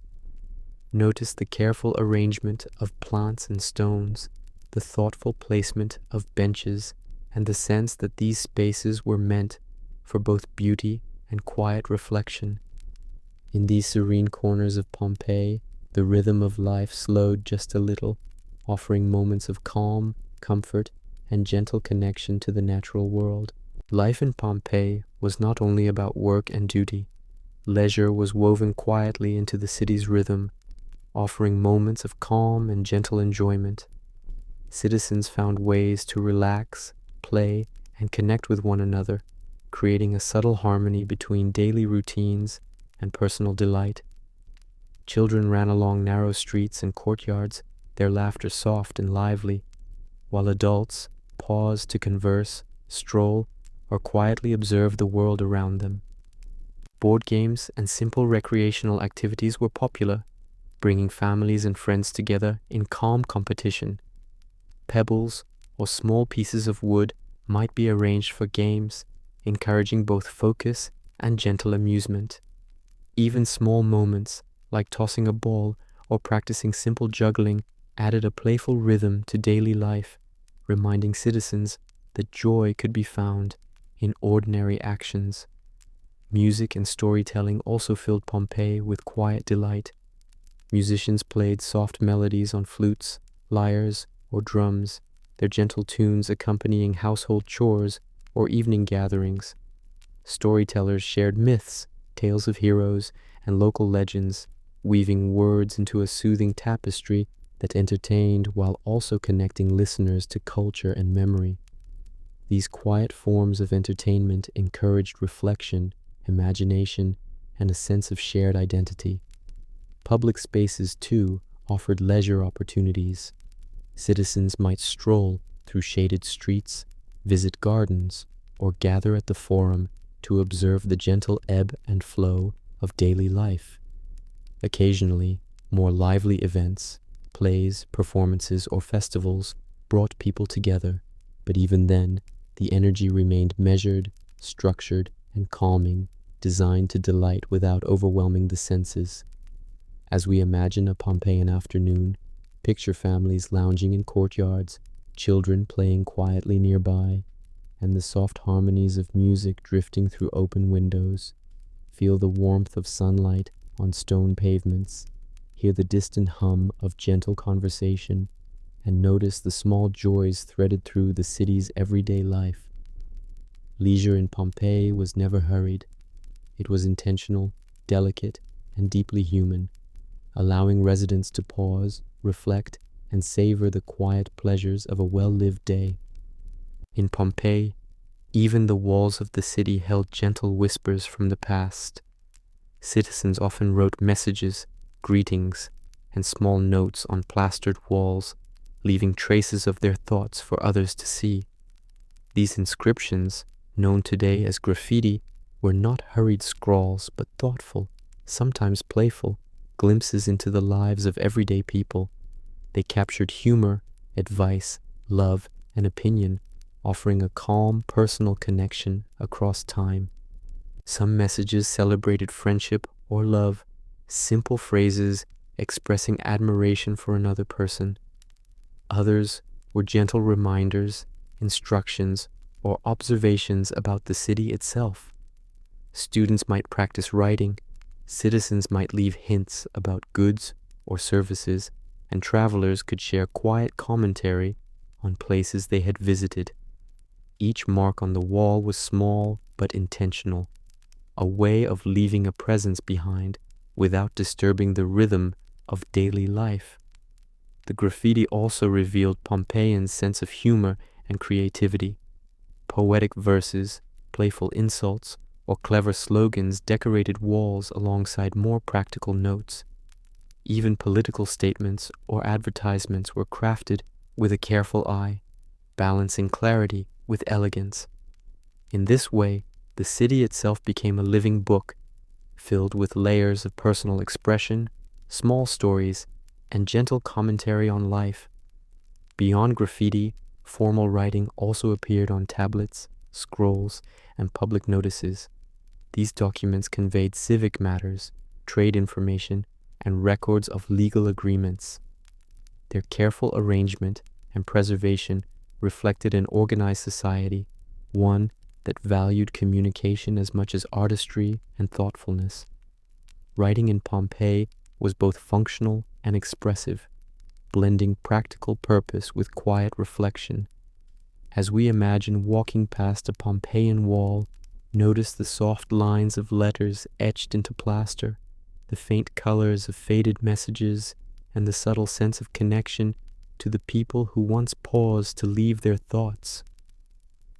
Notice the careful arrangement of plants and stones, the thoughtful placement of benches, and the sense that these spaces were meant for both beauty and quiet reflection. In these serene corners of Pompeii, the rhythm of life slowed just a little, offering moments of calm, comfort, and gentle connection to the natural world. Life in Pompeii was not only about work and duty. Leisure was woven quietly into the city's rhythm, offering moments of calm and gentle enjoyment. Citizens found ways to relax, play, and connect with one another, creating a subtle harmony between daily routines and personal delight. Children ran along narrow streets and courtyards, their laughter soft and lively, while adults paused to converse, stroll, or quietly observe the world around them. Board games and simple recreational activities were popular, bringing families and friends together in calm competition. Pebbles or small pieces of wood might be arranged for games, encouraging both focus and gentle amusement. Even small moments, like tossing a ball or practicing simple juggling, added a playful rhythm to daily life, reminding citizens that joy could be found in ordinary actions. Music and storytelling also filled Pompeii with quiet delight. Musicians played soft melodies on flutes, lyres, or drums, their gentle tunes accompanying household chores or evening gatherings. Storytellers shared myths, tales of heroes, and local legends, weaving words into a soothing tapestry that entertained while also connecting listeners to culture and memory. These quiet forms of entertainment encouraged reflection, imagination, and a sense of shared identity. Public spaces, too, offered leisure opportunities. Citizens might stroll through shaded streets, visit gardens, or gather at the forum to observe the gentle ebb and flow of daily life. Occasionally, more lively events, plays, performances, or festivals brought people together, but even then, the energy remained measured, structured, and calming, designed to delight without overwhelming the senses. As we imagine a Pompeian afternoon, picture families lounging in courtyards, children playing quietly nearby, and the soft harmonies of music drifting through open windows. Feel the warmth of sunlight on stone pavements, hear the distant hum of gentle conversation, and notice the small joys threaded through the city's everyday life. Leisure in Pompeii was never hurried. It was intentional, delicate, and deeply human, allowing residents to pause, reflect, and savor the quiet pleasures of a well-lived day. In Pompeii, even the walls of the city held gentle whispers from the past. Citizens often wrote messages, greetings, and small notes on plastered walls, leaving traces of their thoughts for others to see. These inscriptions, known today as graffiti, were not hurried scrawls but thoughtful, sometimes playful, glimpses into the lives of everyday people. They captured humor, advice, love, and opinion, offering a calm, personal connection across time. Some messages celebrated friendship or love, simple phrases expressing admiration for another person. Others were gentle reminders, instructions, or observations about the city itself. Students might practice writing, citizens might leave hints about goods or services, and travelers could share quiet commentary on places they had visited. Each mark on the wall was small but intentional, a way of leaving a presence behind without disturbing the rhythm of daily life. The graffiti also revealed Pompeians' sense of humor and creativity. Poetic verses, playful insults, or clever slogans decorated walls alongside more practical notes. Even political statements or advertisements were crafted with a careful eye, balancing clarity with elegance. In this way, the city itself became a living book, filled with layers of personal expression, small stories, and gentle commentary on life. Beyond graffiti, formal writing also appeared on tablets, scrolls, and public notices. These documents conveyed civic matters, trade information, and records of legal agreements. Their careful arrangement and preservation reflected an organized society, one that valued communication as much as artistry and thoughtfulness. Writing in Pompeii was both functional and expressive, blending practical purpose with quiet reflection. As we imagine walking past a Pompeian wall, notice the soft lines of letters etched into plaster, the faint colors of faded messages, and the subtle sense of connection to the people who once paused to leave their thoughts.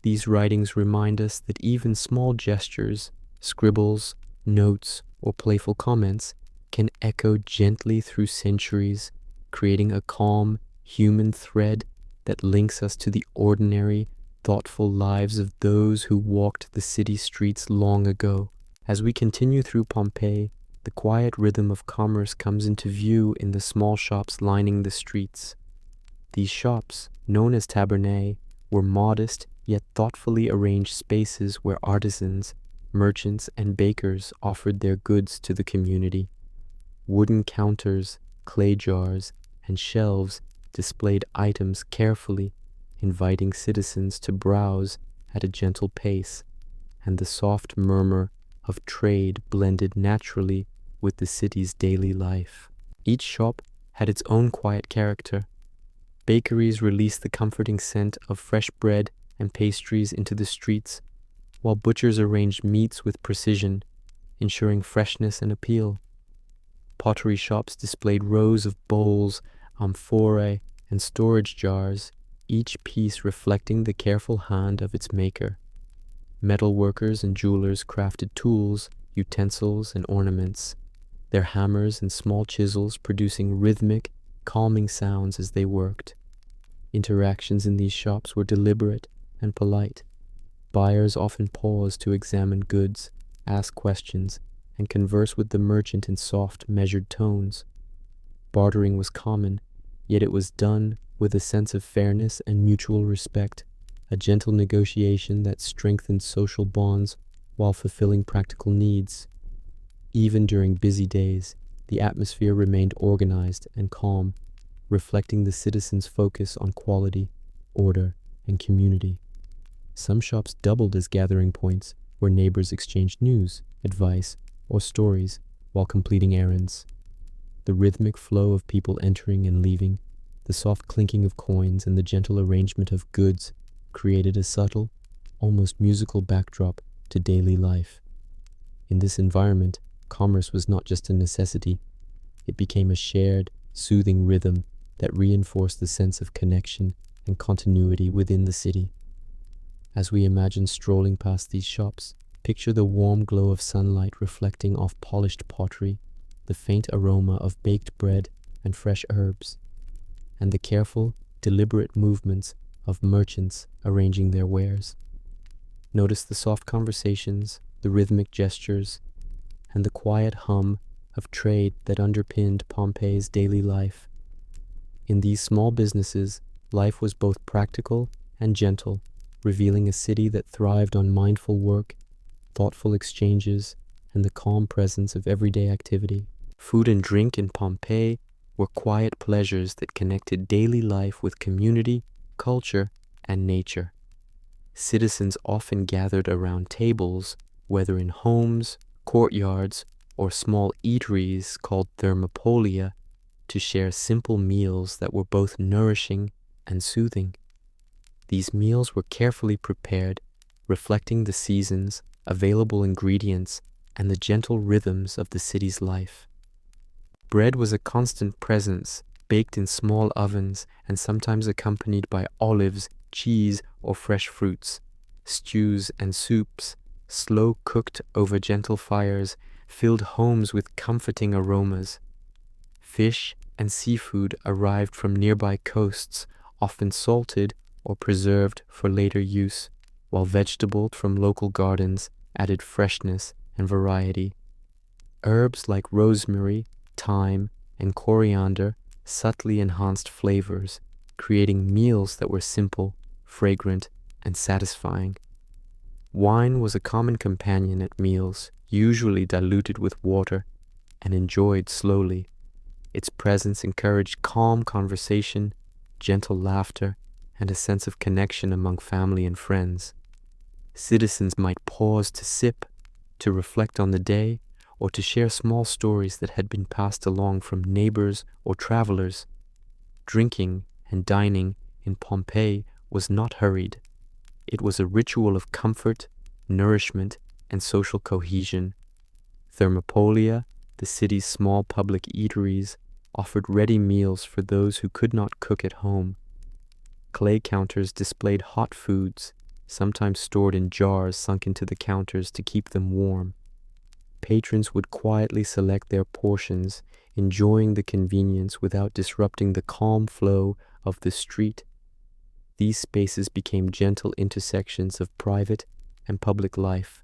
These writings remind us that even small gestures, scribbles, notes, or playful comments can echo gently through centuries, creating a calm, human thread that links us to the ordinary, thoughtful lives of those who walked the city streets long ago. As we continue through Pompeii, the quiet rhythm of commerce comes into view in the small shops lining the streets. These shops, known as tabernae, were modest yet thoughtfully arranged spaces where artisans, merchants, and bakers offered their goods to the community. Wooden counters, clay jars, and shelves displayed items carefully, inviting citizens to browse at a gentle pace, and the soft murmur of trade blended naturally with the city's daily life. Each shop had its own quiet character. Bakeries released the comforting scent of fresh bread and pastries into the streets, while butchers arranged meats with precision, ensuring freshness and appeal. Pottery shops displayed rows of bowls, amphorae, and storage jars, each piece reflecting the careful hand of its maker. Metal workers and jewelers crafted tools, utensils, and ornaments, their hammers and small chisels producing rhythmic, calming sounds as they worked. Interactions in these shops were deliberate and polite. Buyers often paused to examine goods, ask questions, and converse with the merchant in soft, measured tones. Bartering was common, yet it was done with a sense of fairness and mutual respect, a gentle negotiation that strengthened social bonds while fulfilling practical needs. Even during busy days, the atmosphere remained organized and calm, reflecting the citizens' focus on quality, order, and community. Some shops doubled as gathering points where neighbors exchanged news, advice, or stories while completing errands. The rhythmic flow of people entering and leaving, the soft clinking of coins, and the gentle arrangement of goods created a subtle, almost musical backdrop to daily life. In this environment, commerce was not just a necessity. It became a shared, soothing rhythm that reinforced the sense of connection and continuity within the city. As we imagine strolling past these shops, picture the warm glow of sunlight reflecting off polished pottery, the faint aroma of baked bread and fresh herbs, and the careful, deliberate movements of merchants arranging their wares. Notice the soft conversations, the rhythmic gestures, and the quiet hum of trade that underpinned Pompeii's daily life. In these small businesses, life was both practical and gentle, revealing a city that thrived on mindful work, thoughtful exchanges, and the calm presence of everyday activity. Food and drink in Pompeii were quiet pleasures that connected daily life with community, culture, and nature. Citizens often gathered around tables, whether in homes, courtyards, or small eateries called thermopolia, to share simple meals that were both nourishing and soothing. These meals were carefully prepared, reflecting the seasons, available ingredients, and the gentle rhythms of the city's life. Bread was a constant presence, baked in small ovens and sometimes accompanied by olives, cheese, or fresh fruits. Stews and soups, slow cooked over gentle fires, filled homes with comforting aromas. Fish and seafood arrived from nearby coasts, often salted or preserved for later use, while vegetables from local gardens added freshness and variety. Herbs like rosemary, thyme, and coriander subtly enhanced flavors, creating meals that were simple, fragrant, and satisfying. Wine was a common companion at meals, usually diluted with water and enjoyed slowly. Its presence encouraged calm conversation, gentle laughter, and a sense of connection among family and friends. Citizens might pause to sip, to reflect on the day, or to share small stories that had been passed along from neighbors or travelers. Drinking and dining in Pompeii was not hurried. It was a ritual of comfort, nourishment, and social cohesion. Thermopolia, the city's small public eateries, offered ready meals for those who could not cook at home. Clay counters displayed hot foods, sometimes stored in jars sunk into the counters to keep them warm. Patrons would quietly select their portions, enjoying the convenience without disrupting the calm flow of the street. These spaces became gentle intersections of private and public life,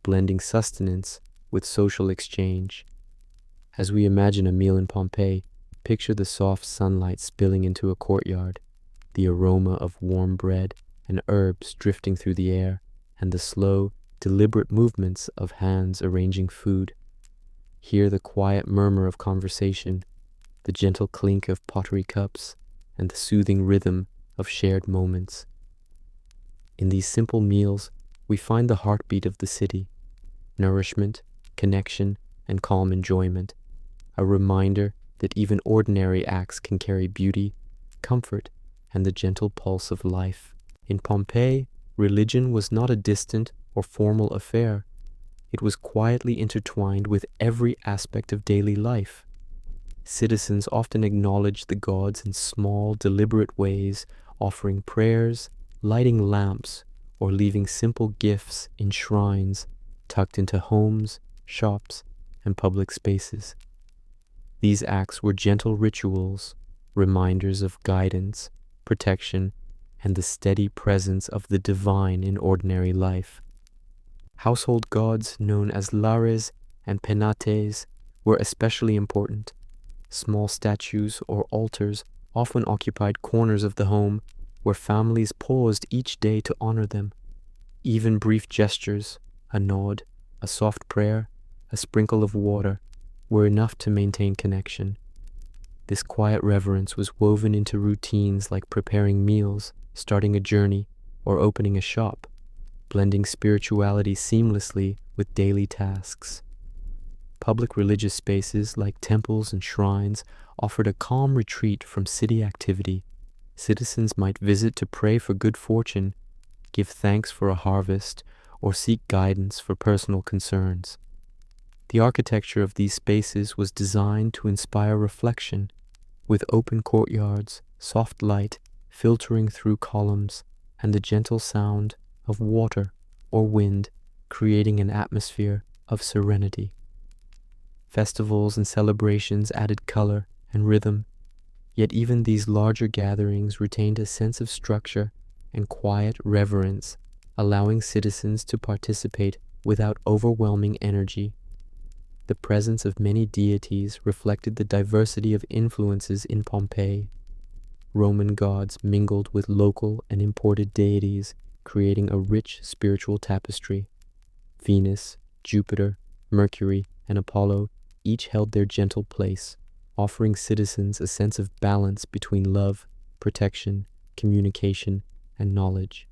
blending sustenance with social exchange. As we imagine a meal in Pompeii, picture the soft sunlight spilling into a courtyard, the aroma of warm bread and herbs drifting through the air, and the slow, deliberate movements of hands arranging food. Hear the quiet murmur of conversation, the gentle clink of pottery cups, and the soothing rhythm of shared moments. In these simple meals, we find the heartbeat of the city, nourishment, connection, and calm enjoyment, a reminder that even ordinary acts can carry beauty, comfort, and the gentle pulse of life. In Pompeii, religion was not a distant or formal affair. It was quietly intertwined with every aspect of daily life. Citizens often acknowledged the gods in small, deliberate ways, offering prayers, lighting lamps, or leaving simple gifts in shrines tucked into homes, shops, and public spaces. These acts were gentle rituals, reminders of guidance, protection, and the steady presence of the divine in ordinary life. Household gods known as lares and penates were especially important. Small statues or altars often occupied corners of the home where families paused each day to honor them. Even brief gestures, a nod, a soft prayer, a sprinkle of water, were enough to maintain connection. This quiet reverence was woven into routines like preparing meals, starting a journey, or opening a shop, blending spirituality seamlessly with daily tasks. Public religious spaces like temples and shrines offered a calm retreat from city activity. Citizens might visit to pray for good fortune, give thanks for a harvest, or seek guidance for personal concerns. The architecture of these spaces was designed to inspire reflection, with open courtyards, soft light filtering through columns, and the gentle sound of water or wind creating an atmosphere of serenity. Festivals and celebrations added color and rhythm, yet even these larger gatherings retained a sense of structure and quiet reverence, allowing citizens to participate without overwhelming energy. The presence of many deities reflected the diversity of influences in Pompeii. Roman gods mingled with local and imported deities, creating a rich spiritual tapestry. Venus, Jupiter, Mercury, and Apollo each held their gentle place, offering citizens a sense of balance between love, protection, communication, and knowledge.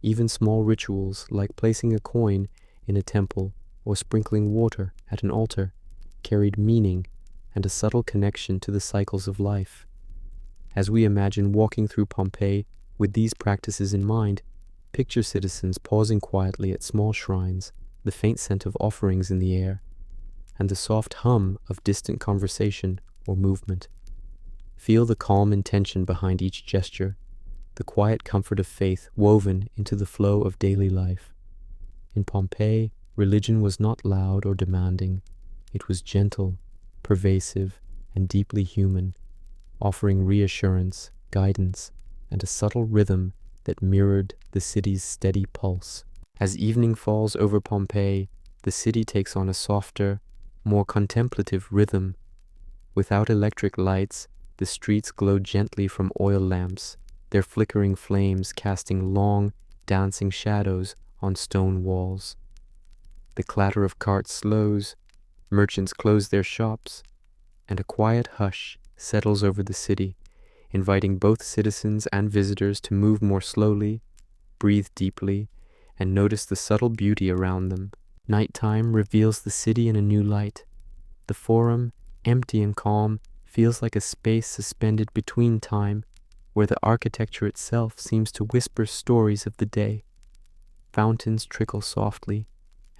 Even small rituals like placing a coin in a temple or sprinkling water at an altar carried meaning and a subtle connection to the cycles of life. As we imagine walking through Pompeii with these practices in mind, picture citizens pausing quietly at small shrines, the faint scent of offerings in the air, and the soft hum of distant conversation or movement. Feel the calm intention behind each gesture, the quiet comfort of faith woven into the flow of daily life. In Pompeii, religion was not loud or demanding. It was gentle, pervasive, and deeply human, offering reassurance, guidance, and a subtle rhythm that mirrored the city's steady pulse. As evening falls over Pompeii, the city takes on a softer, more contemplative rhythm. Without electric lights, the streets glow gently from oil lamps, their flickering flames casting long, dancing shadows on stone walls. The clatter of carts slows, merchants close their shops, and a quiet hush settles over the city, inviting both citizens and visitors to move more slowly, breathe deeply, and notice the subtle beauty around them. Nighttime reveals the city in a new light. The Forum, empty and calm, feels like a space suspended between time, where the architecture itself seems to whisper stories of the day. Fountains trickle softly,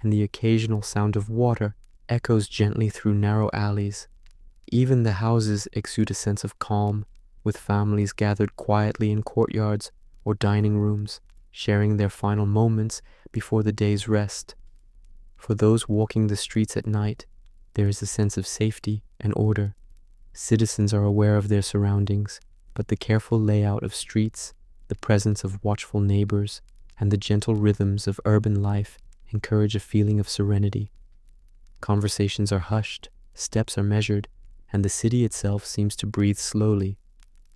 and the occasional sound of water echoes gently through narrow alleys. Even the houses exude a sense of calm, with families gathered quietly in courtyards or dining rooms, sharing their final moments before the day's rest. For those walking the streets at night, there is a sense of safety and order. Citizens are aware of their surroundings, but the careful layout of streets, the presence of watchful neighbors, and the gentle rhythms of urban life encourage a feeling of serenity. Conversations are hushed, steps are measured, and the city itself seems to breathe slowly,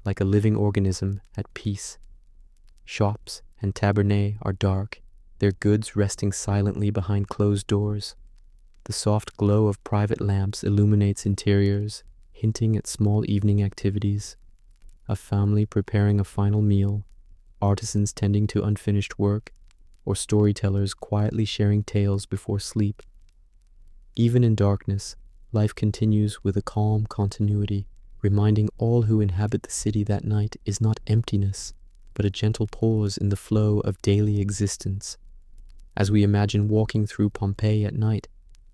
like a living organism at peace. Shops and tabernae are dark, their goods resting silently behind closed doors. The soft glow of private lamps illuminates interiors, hinting at small evening activities. A family preparing a final meal, artisans tending to unfinished work, or storytellers quietly sharing tales before sleep. Even in darkness, life continues with a calm continuity, reminding all who inhabit the city that night is not emptiness, but a gentle pause in the flow of daily existence. As we imagine walking through Pompeii at night,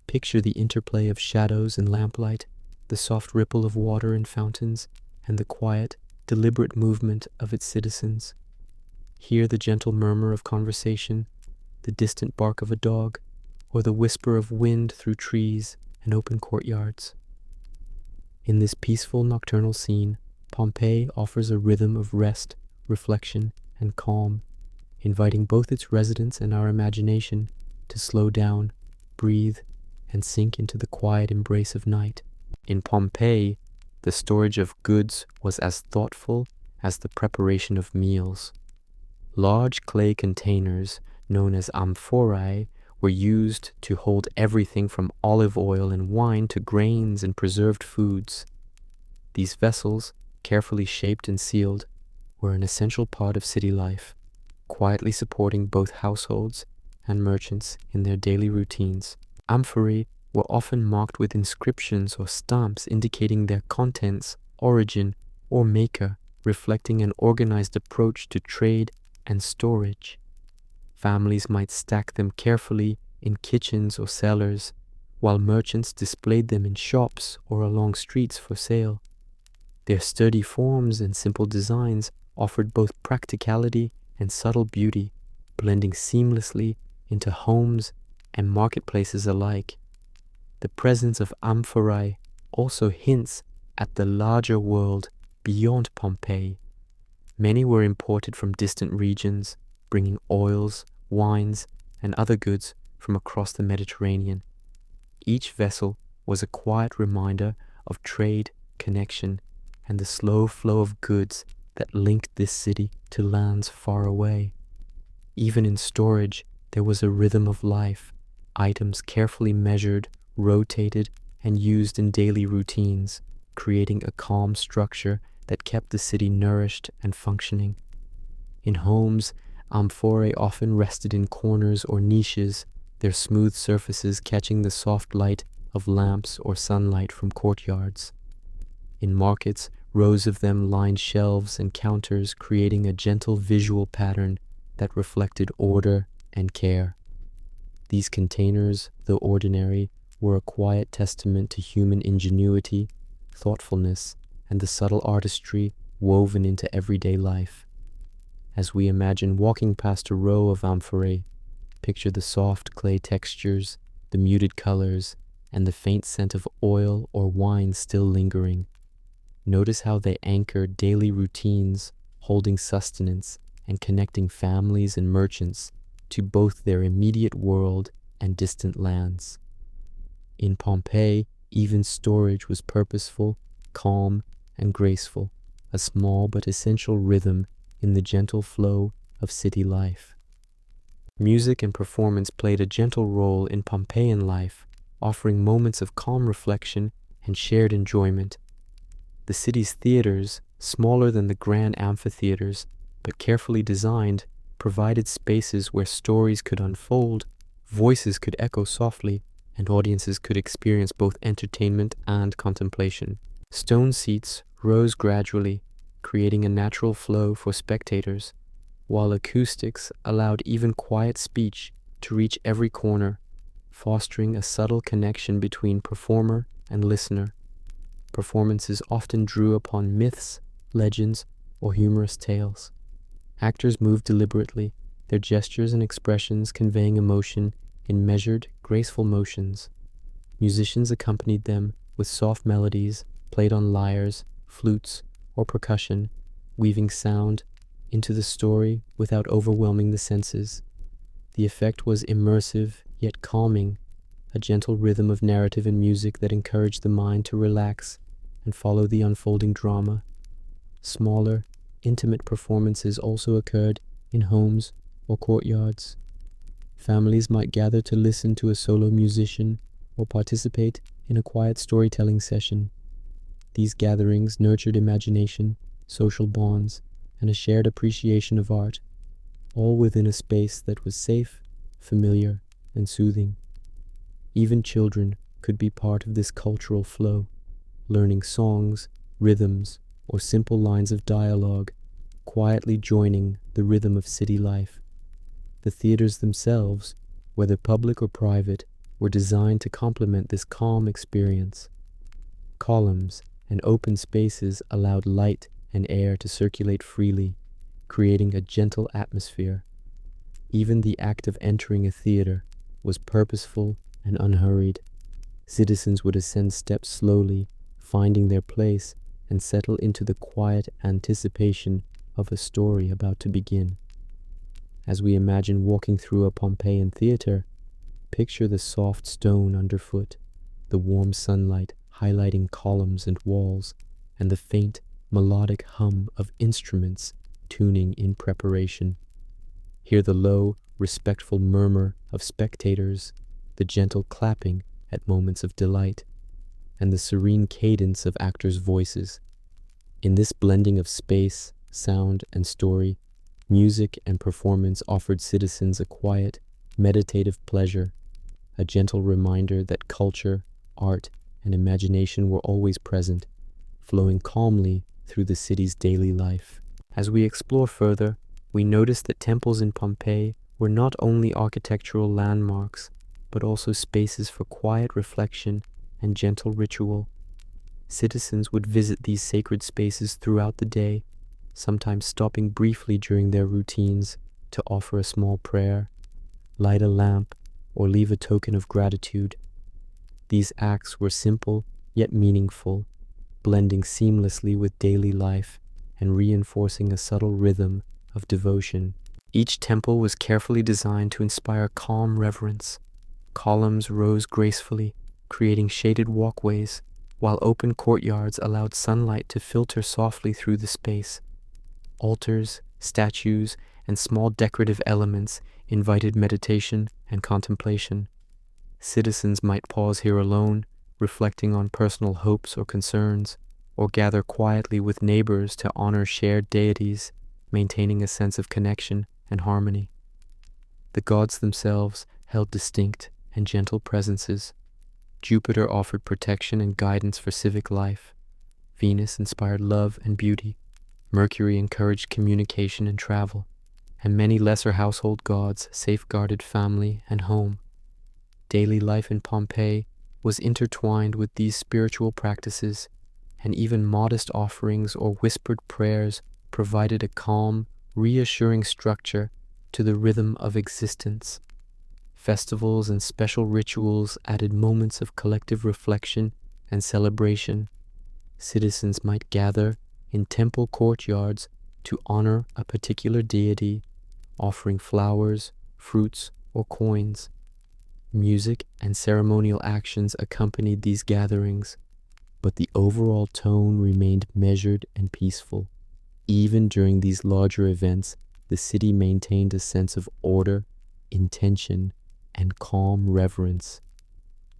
picture the interplay of shadows and lamplight, the soft ripple of water in fountains, and the quiet, deliberate movement of its citizens. Hear the gentle murmur of conversation, the distant bark of a dog, or the whisper of wind through trees and open courtyards. In this peaceful nocturnal scene, Pompeii offers a rhythm of rest, reflection, and calm, inviting both its residents and our imagination to slow down, breathe, and sink into the quiet embrace of night. In Pompeii, the storage of goods was as thoughtful as the preparation of meals. Large clay containers, known as amphorae, were used to hold everything from olive oil and wine to grains and preserved foods. These vessels, carefully shaped and sealed, were an essential part of city life, quietly supporting both households and merchants in their daily routines. Amphorae were often marked with inscriptions or stamps indicating their contents, origin, or maker, reflecting an organized approach to trade and storage. Families might stack them carefully in kitchens or cellars, while merchants displayed them in shops or along streets for sale. Their sturdy forms and simple designs offered both practicality and subtle beauty, blending seamlessly into homes and marketplaces alike. The presence of amphorae also hints at the larger world beyond Pompeii. Many were imported from distant regions, bringing oils, wines, and other goods from across the Mediterranean. Each vessel was a quiet reminder of trade, connection, and the slow flow of goods that linked this city to lands far away. Even in storage, there was a rhythm of life, items carefully measured, rotated, and used in daily routines, creating a calm structure that kept the city nourished and functioning. In homes, amphorae often rested in corners or niches, their smooth surfaces catching the soft light of lamps or sunlight from courtyards. In markets, rows of them lined shelves and counters, creating a gentle visual pattern that reflected order and care. These containers, though ordinary, were a quiet testament to human ingenuity, thoughtfulness, and the subtle artistry woven into everyday life. As we imagine walking past a row of amphorae, picture the soft clay textures, the muted colors, and the faint scent of oil or wine still lingering. Notice how they anchor daily routines, holding sustenance and connecting families and merchants to both their immediate world and distant lands. In Pompeii, even storage was purposeful, calm, and graceful, a small but essential rhythm in the gentle flow of city life. Music and performance played a gentle role in Pompeian life, offering moments of calm reflection and shared enjoyment. The city's theaters, smaller than the grand amphitheaters, but carefully designed, provided spaces where stories could unfold, voices could echo softly, and audiences could experience both entertainment and contemplation. Stone seats rose gradually, creating a natural flow for spectators, while acoustics allowed even quiet speech to reach every corner, fostering a subtle connection between performer and listener. Performances often drew upon myths, legends, or humorous tales. Actors moved deliberately, their gestures and expressions conveying emotion in measured, graceful motions. Musicians accompanied them with soft melodies played on lyres, flutes, or percussion, weaving sound into the story without overwhelming the senses. The effect was immersive yet calming, a gentle rhythm of narrative and music that encouraged the mind to relax and follow the unfolding drama. Smaller, intimate performances also occurred in homes or courtyards. Families might gather to listen to a solo musician or participate in a quiet storytelling session. These gatherings nurtured imagination, social bonds, and a shared appreciation of art, all within a space that was safe, familiar, and soothing. Even children could be part of this cultural flow, learning songs, rhythms, or simple lines of dialogue, quietly joining the rhythm of city life. The theaters themselves, whether public or private, were designed to complement this calm experience. Columns and open spaces allowed light and air to circulate freely, creating a gentle atmosphere. Even the act of entering a theater was purposeful and unhurried. Citizens would ascend steps slowly, finding their place and settle into the quiet anticipation of a story about to begin. As we imagine walking through a Pompeian theater, picture the soft stone underfoot, the warm sunlight highlighting columns and walls, and the faint, melodic hum of instruments tuning in preparation. Hear the low, respectful murmur of spectators, the gentle clapping at moments of delight, and the serene cadence of actors' voices. In this blending of space, sound, and story, music and performance offered citizens a quiet, meditative pleasure, a gentle reminder that culture, art, and imagination were always present, flowing calmly through the city's daily life. As we explore further, we notice that temples in Pompeii were not only architectural landmarks, but also spaces for quiet reflection and gentle ritual. Citizens would visit these sacred spaces throughout the day, sometimes stopping briefly during their routines to offer a small prayer, light a lamp, or leave a token of gratitude. These acts were simple yet meaningful, blending seamlessly with daily life and reinforcing a subtle rhythm of devotion. Each temple was carefully designed to inspire calm reverence. Columns rose gracefully, creating shaded walkways, while open courtyards allowed sunlight to filter softly through the space. Altars, statues, and small decorative elements invited meditation and contemplation. Citizens might pause here alone, reflecting on personal hopes or concerns, or gather quietly with neighbors to honor shared deities, maintaining a sense of connection and harmony. The gods themselves held distinct and gentle presences. Jupiter offered protection and guidance for civic life. Venus inspired love and beauty. Mercury encouraged communication and travel, and many lesser household gods safeguarded family and home. Daily life in Pompeii was intertwined with these spiritual practices, and even modest offerings or whispered prayers provided a calm, reassuring structure to the rhythm of existence. Festivals and special rituals added moments of collective reflection and celebration. Citizens might gather in temple courtyards to honor a particular deity, offering flowers, fruits, or coins. Music and ceremonial actions accompanied these gatherings, but the overall tone remained measured and peaceful. Even during these larger events, the city maintained a sense of order, intention, and calm reverence.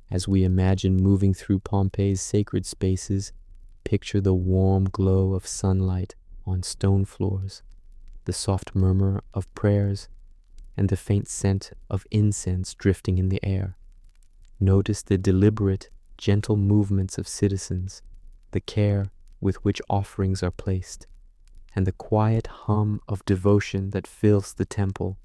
As we imagine moving through Pompeii's sacred spaces, picture the warm glow of sunlight on stone floors, the soft murmur of prayers, and the faint scent of incense drifting in the air. Notice the deliberate, gentle movements of citizens, the care with which offerings are placed, and the quiet hum of devotion that fills the temple.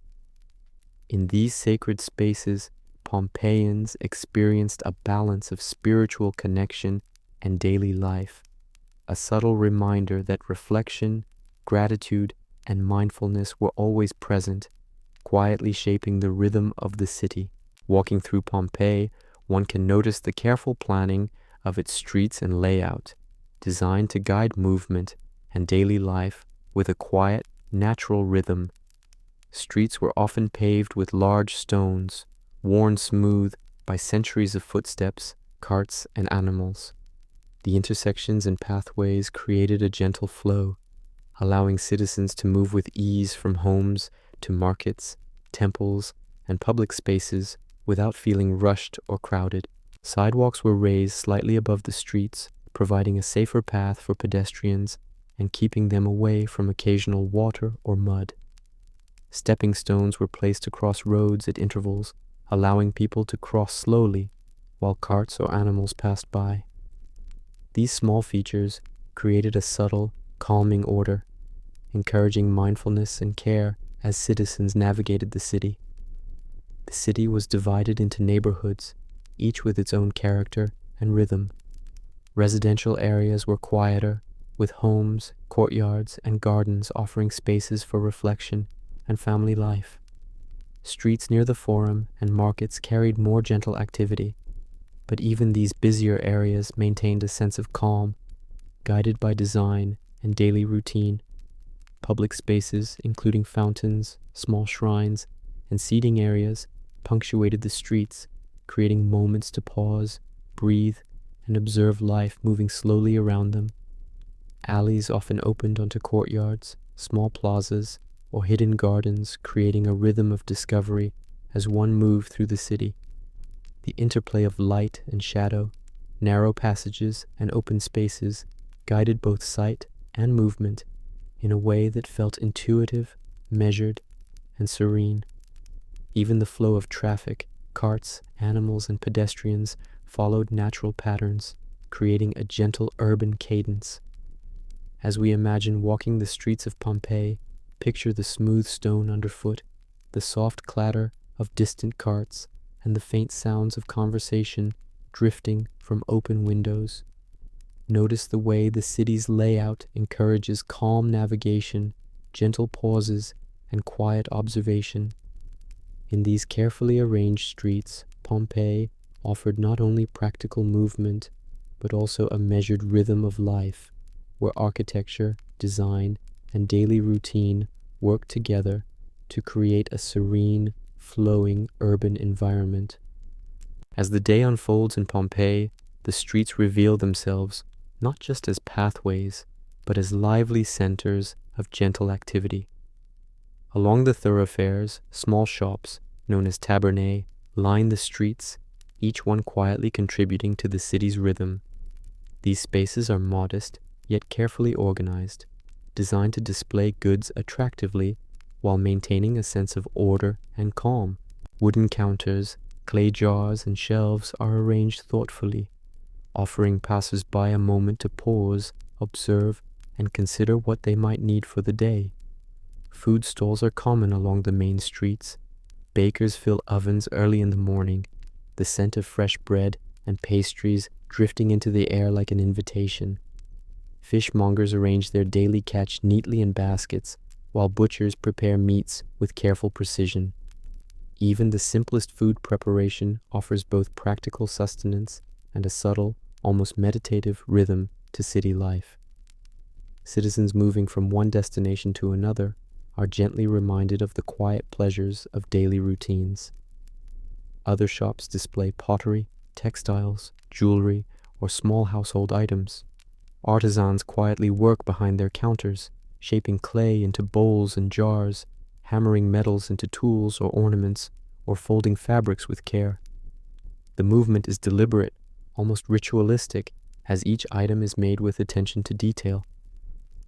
In these sacred spaces, Pompeians experienced a balance of spiritual connection and daily life, a subtle reminder that reflection, gratitude, and mindfulness were always present, quietly shaping the rhythm of the city. Walking through Pompeii, one can notice the careful planning of its streets and layout, designed to guide movement and daily life with a quiet, natural rhythm. Streets were often paved with large stones, worn smooth by centuries of footsteps, carts, and animals. The intersections and pathways created a gentle flow, allowing citizens to move with ease from homes to markets, temples, and public spaces without feeling rushed or crowded. Sidewalks were raised slightly above the streets, providing a safer path for pedestrians and keeping them away from occasional water or mud. Stepping stones were placed across roads at intervals, allowing people to cross slowly while carts or animals passed by. These small features created a subtle, calming order, encouraging mindfulness and care as citizens navigated the city. The city was divided into neighborhoods, each with its own character and rhythm. Residential areas were quieter, with homes, courtyards, and gardens offering spaces for reflection and family life. Streets near the forum and markets carried more gentle activity, but even these busier areas maintained a sense of calm, guided by design and daily routine. Public spaces, including fountains, small shrines, and seating areas, punctuated the streets, creating moments to pause, breathe, and observe life moving slowly around them. Alleys often opened onto courtyards, small plazas, or hidden gardens, creating a rhythm of discovery as one moved through the city. The interplay of light and shadow, narrow passages, and open spaces guided both sight and movement in a way that felt intuitive, measured, and serene. Even the flow of traffic, carts, animals, and pedestrians followed natural patterns, creating a gentle urban cadence. As we imagine walking the streets of Pompeii, picture the smooth stone underfoot, the soft clatter of distant carts, and the faint sounds of conversation drifting from open windows. Notice the way the city's layout encourages calm navigation, gentle pauses, and quiet observation. In these carefully arranged streets, Pompeii offered not only practical movement, but also a measured rhythm of life, where architecture, design, and daily routine work together to create a serene, flowing urban environment. As the day unfolds in Pompeii, the streets reveal themselves not just as pathways, but as lively centers of gentle activity. Along the thoroughfares, small shops, known as tabernae, line the streets, each one quietly contributing to the city's rhythm. These spaces are modest, yet carefully organized, designed to display goods attractively while maintaining a sense of order and calm. Wooden counters, clay jars, and shelves are arranged thoughtfully, offering passers-by a moment to pause, observe, and consider what they might need for the day. Food stalls are common along the main streets. Bakers fill ovens early in the morning, the scent of fresh bread and pastries drifting into the air like an invitation. Fishmongers arrange their daily catch neatly in baskets, while butchers prepare meats with careful precision. Even the simplest food preparation offers both practical sustenance and a subtle, almost meditative rhythm to city life. Citizens moving from one destination to another are gently reminded of the quiet pleasures of daily routines. Other shops display pottery, textiles, jewelry, or small household items. Artisans quietly work behind their counters, shaping clay into bowls and jars, hammering metals into tools or ornaments, or folding fabrics with care. The movement is deliberate, almost ritualistic, as each item is made with attention to detail.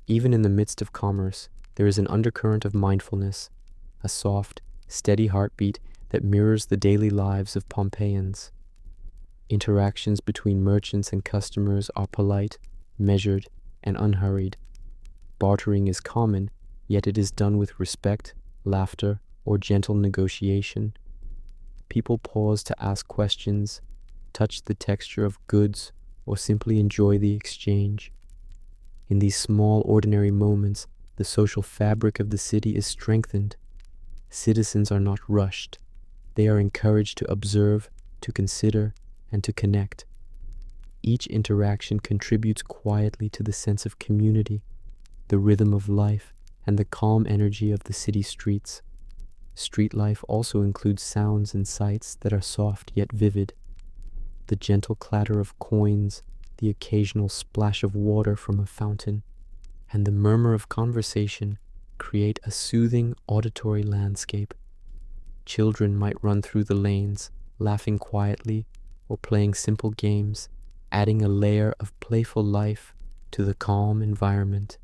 Even in the midst of commerce, there is an undercurrent of mindfulness, a soft, steady heartbeat that mirrors the daily lives of Pompeians. Interactions between merchants and customers are polite, measured, and unhurried. Bartering is common, yet it is done with respect, laughter, or gentle negotiation. People pause to ask questions, touch the texture of goods, or simply enjoy the exchange. In these small, ordinary moments, the social fabric of the city is strengthened. Citizens are not rushed. They are encouraged to observe, to consider, and to connect. Each interaction contributes quietly to the sense of community, the rhythm of life, and the calm energy of the city streets. Street life also includes sounds and sights that are soft yet vivid. The gentle clatter of coins, the occasional splash of water from a fountain, and the murmur of conversation create a soothing auditory landscape. Children might run through the lanes, laughing quietly or playing simple games, adding a layer of playful life to the calm environment.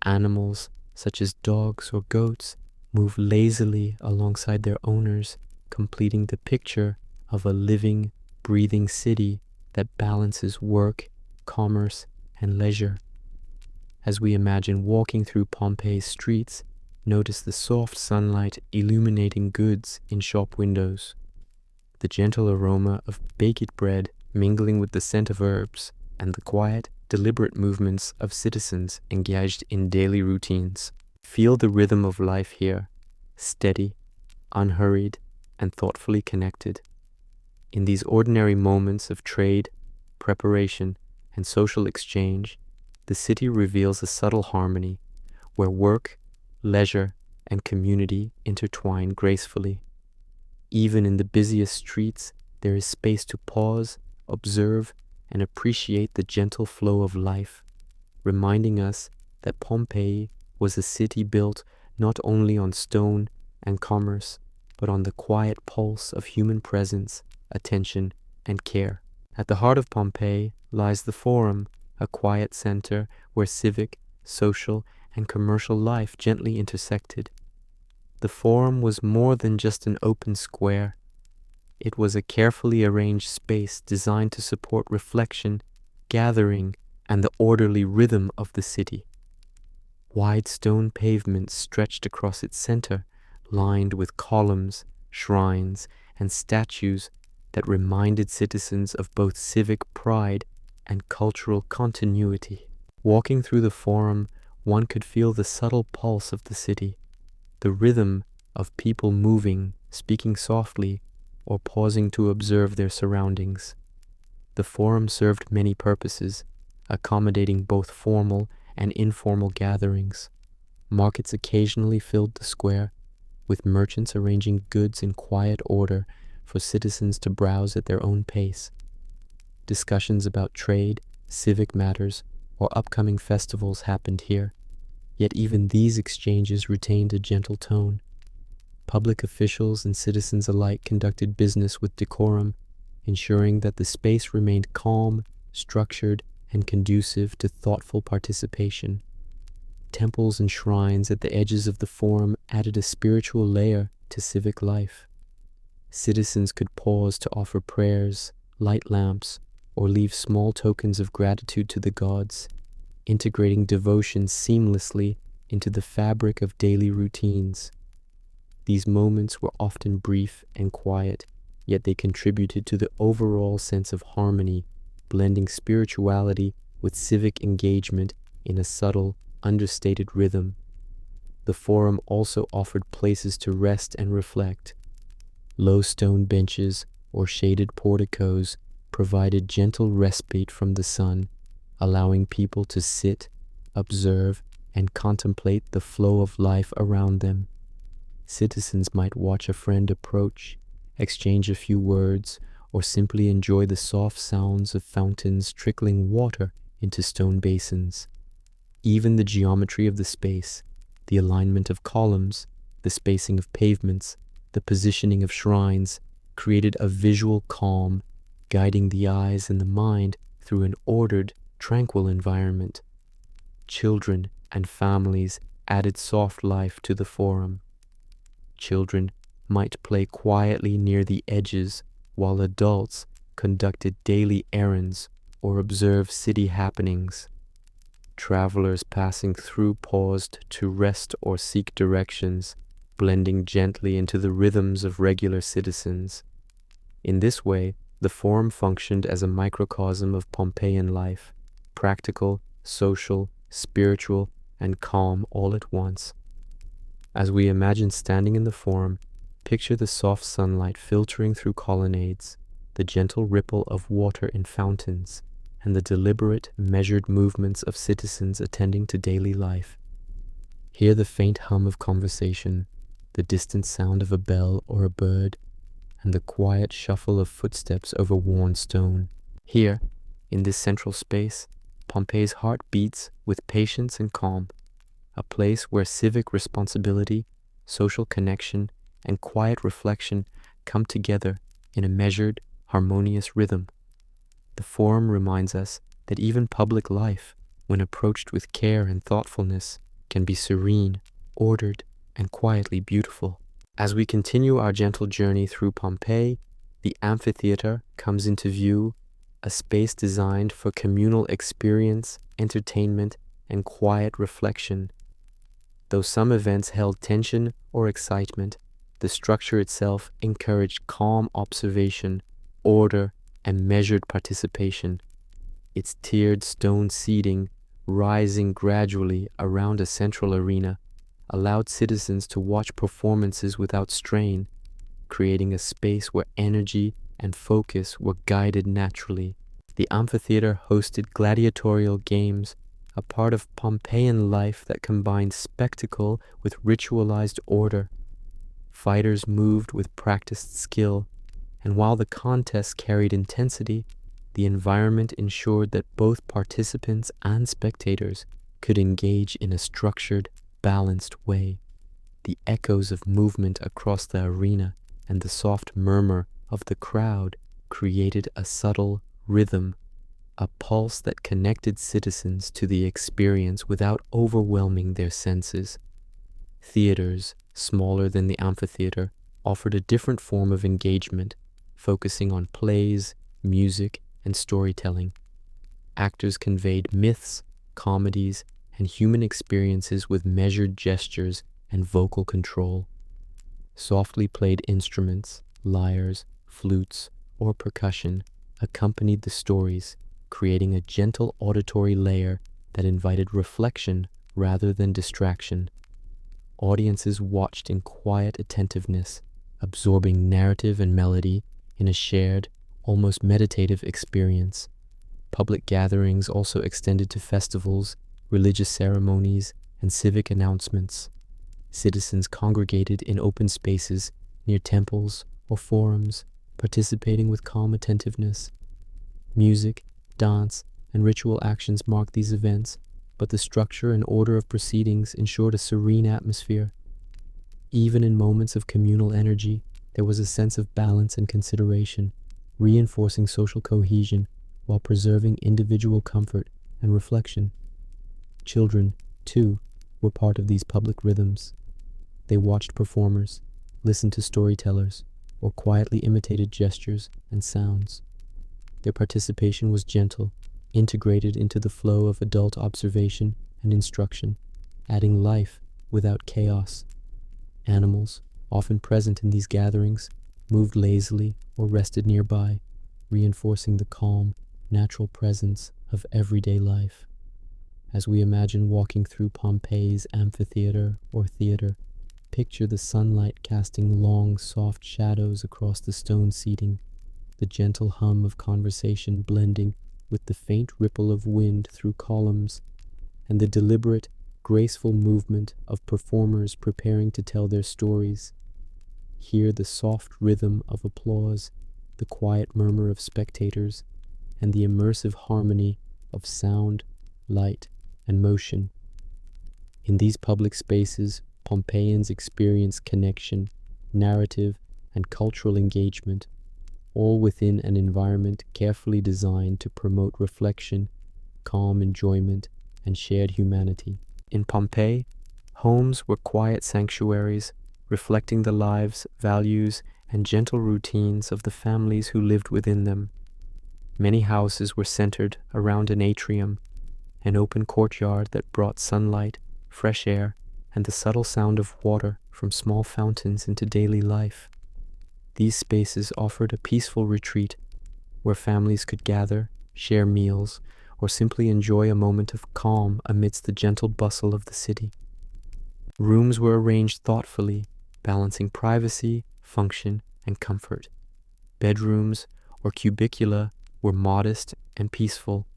Animals, such as dogs or goats, move lazily alongside their owners, completing the picture of a living, breathing city that balances work, commerce, and leisure. As we imagine walking through Pompeii's streets, notice the soft sunlight illuminating goods in shop windows, the gentle aroma of baked bread mingling with the scent of herbs, and the quiet, deliberate movements of citizens engaged in daily routines. Feel the rhythm of life here, steady, unhurried, and thoughtfully connected. In these ordinary moments of trade, preparation, and social exchange, the city reveals a subtle harmony where work, leisure, and community intertwine gracefully. Even in the busiest streets, there is space to pause, observe, and appreciate the gentle flow of life, reminding us that Pompeii was a city built not only on stone and commerce, but on the quiet pulse of human presence, attention, and care. At the heart of Pompeii lies the Forum, a quiet center where civic, social, and commercial life gently intersected. The Forum was more than just an open square. It was a carefully arranged space designed to support reflection, gathering, and the orderly rhythm of the city. Wide stone pavements stretched across its center, lined with columns, shrines, and statues that reminded citizens of both civic pride and cultural continuity. Walking through the Forum, one could feel the subtle pulse of the city, the rhythm of people moving, speaking softly, or pausing to observe their surroundings. The Forum served many purposes, accommodating both formal and informal gatherings. Markets occasionally filled the square, with merchants arranging goods in quiet order, for citizens to browse at their own pace. Discussions about trade, civic matters, or upcoming festivals happened here, yet even these exchanges retained a gentle tone. Public officials and citizens alike conducted business with decorum, ensuring that the space remained calm, structured, and conducive to thoughtful participation. Temples and shrines at the edges of the forum added a spiritual layer to civic life. Citizens could pause to offer prayers, light lamps, or leave small tokens of gratitude to the gods, integrating devotion seamlessly into the fabric of daily routines. These moments were often brief and quiet, yet they contributed to the overall sense of harmony, blending spirituality with civic engagement in a subtle, understated rhythm. The forum also offered places to rest and reflect. Low stone benches or shaded porticos provided gentle respite from the sun, allowing people to sit, observe, and contemplate the flow of life around them. Citizens might watch a friend approach, exchange a few words, or simply enjoy the soft sounds of fountains trickling water into stone basins. Even the geometry of the space, the alignment of columns, the spacing of pavements, the positioning of shrines, created a visual calm, guiding the eyes and the mind through an ordered, tranquil environment. Children and families added soft life to the forum. Children might play quietly near the edges, while adults conducted daily errands or observed city happenings. Travelers passing through paused to rest or seek directions, blending gently into the rhythms of regular citizens. In this way, the forum functioned as a microcosm of Pompeian life, practical, social, spiritual, and calm all at once. As we imagine standing in the forum, picture the soft sunlight filtering through colonnades, the gentle ripple of water in fountains, and the deliberate, measured movements of citizens attending to daily life. Hear the faint hum of conversation, the distant sound of a bell or a bird, and the quiet shuffle of footsteps over worn stone. Here, in this central space, Pompeii's heart beats with patience and calm, a place where civic responsibility, social connection, and quiet reflection come together in a measured, harmonious rhythm. The forum reminds us that even public life, when approached with care and thoughtfulness, can be serene, ordered, and quietly beautiful. As we continue our gentle journey through Pompeii, the amphitheater comes into view, a space designed for communal experience, entertainment, and quiet reflection. Though some events held tension or excitement, the structure itself encouraged calm observation, order, and measured participation. Its tiered stone seating, rising gradually around a central arena, allowed citizens to watch performances without strain, creating a space where energy and focus were guided naturally. The amphitheater hosted gladiatorial games, a part of Pompeian life that combined spectacle with ritualized order. Fighters moved with practiced skill, and while the contest carried intensity, the environment ensured that both participants and spectators could engage in a structured, balanced way. The echoes of movement across the arena and the soft murmur of the crowd created a subtle rhythm, a pulse that connected citizens to the experience without overwhelming their senses. Theaters, smaller than the amphitheater, offered a different form of engagement, focusing on plays, music, and storytelling. Actors conveyed myths, comedies, and human experiences with measured gestures and vocal control. Softly played instruments, lyres, flutes, or percussion accompanied the stories, creating a gentle auditory layer that invited reflection rather than distraction. Audiences watched in quiet attentiveness, absorbing narrative and melody in a shared, almost meditative experience. Public gatherings also extended to festivals, religious ceremonies, and civic announcements. Citizens congregated in open spaces near temples or forums, participating with calm attentiveness. Music, dance, and ritual actions marked these events, but the structure and order of proceedings ensured a serene atmosphere. Even in moments of communal energy, there was a sense of balance and consideration, reinforcing social cohesion while preserving individual comfort and reflection. Children, too, were part of these public rhythms. They watched performers, listened to storytellers, or quietly imitated gestures and sounds. Their participation was gentle, integrated into the flow of adult observation and instruction, adding life without chaos. Animals, often present in these gatherings, moved lazily or rested nearby, reinforcing the calm, natural presence of everyday life. As we imagine walking through Pompeii's amphitheater or theater, picture the sunlight casting long, soft shadows across the stone seating, the gentle hum of conversation blending with the faint ripple of wind through columns, and the deliberate, graceful movement of performers preparing to tell their stories. Hear the soft rhythm of applause, the quiet murmur of spectators, and the immersive harmony of sound, light, and motion. In these public spaces, Pompeians experience connection, narrative, and cultural engagement, all within an environment carefully designed to promote reflection, calm enjoyment, and shared humanity. In Pompeii, homes were quiet sanctuaries, reflecting the lives, values, and gentle routines of the families who lived within them. Many houses were centered around an atrium, an open courtyard that brought sunlight, fresh air, and the subtle sound of water from small fountains into daily life. These spaces offered a peaceful retreat where families could gather, share meals, or simply enjoy a moment of calm amidst the gentle bustle of the city. Rooms were arranged thoughtfully, balancing privacy, function, and comfort. Bedrooms or cubicula were modest and peaceful,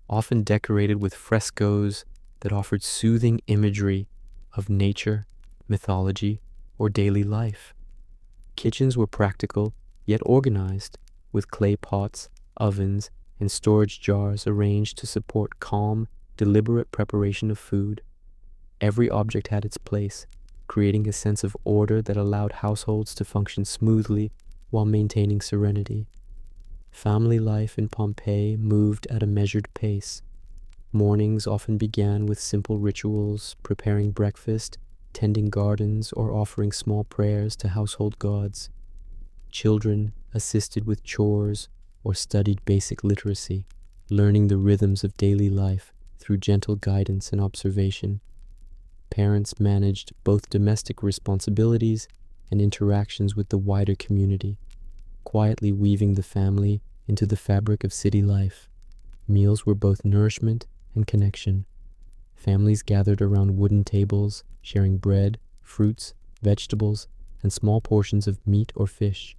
often decorated with frescoes that offered soothing imagery of nature, mythology, or daily life. Kitchens were practical, yet organized, with clay pots, ovens, and storage jars arranged to support calm, deliberate preparation of food. Every object had its place, creating a sense of order that allowed households to function smoothly while maintaining serenity. Family life in Pompeii moved at a measured pace. Mornings often began with simple rituals, preparing breakfast, tending gardens, or offering small prayers to household gods. Children assisted with chores or studied basic literacy, learning the rhythms of daily life through gentle guidance and observation. Parents managed both domestic responsibilities and interactions with the wider community, quietly weaving the family into the fabric of city life. Meals were both nourishment and connection. Families gathered around wooden tables, sharing bread, fruits, vegetables, and small portions of meat or fish.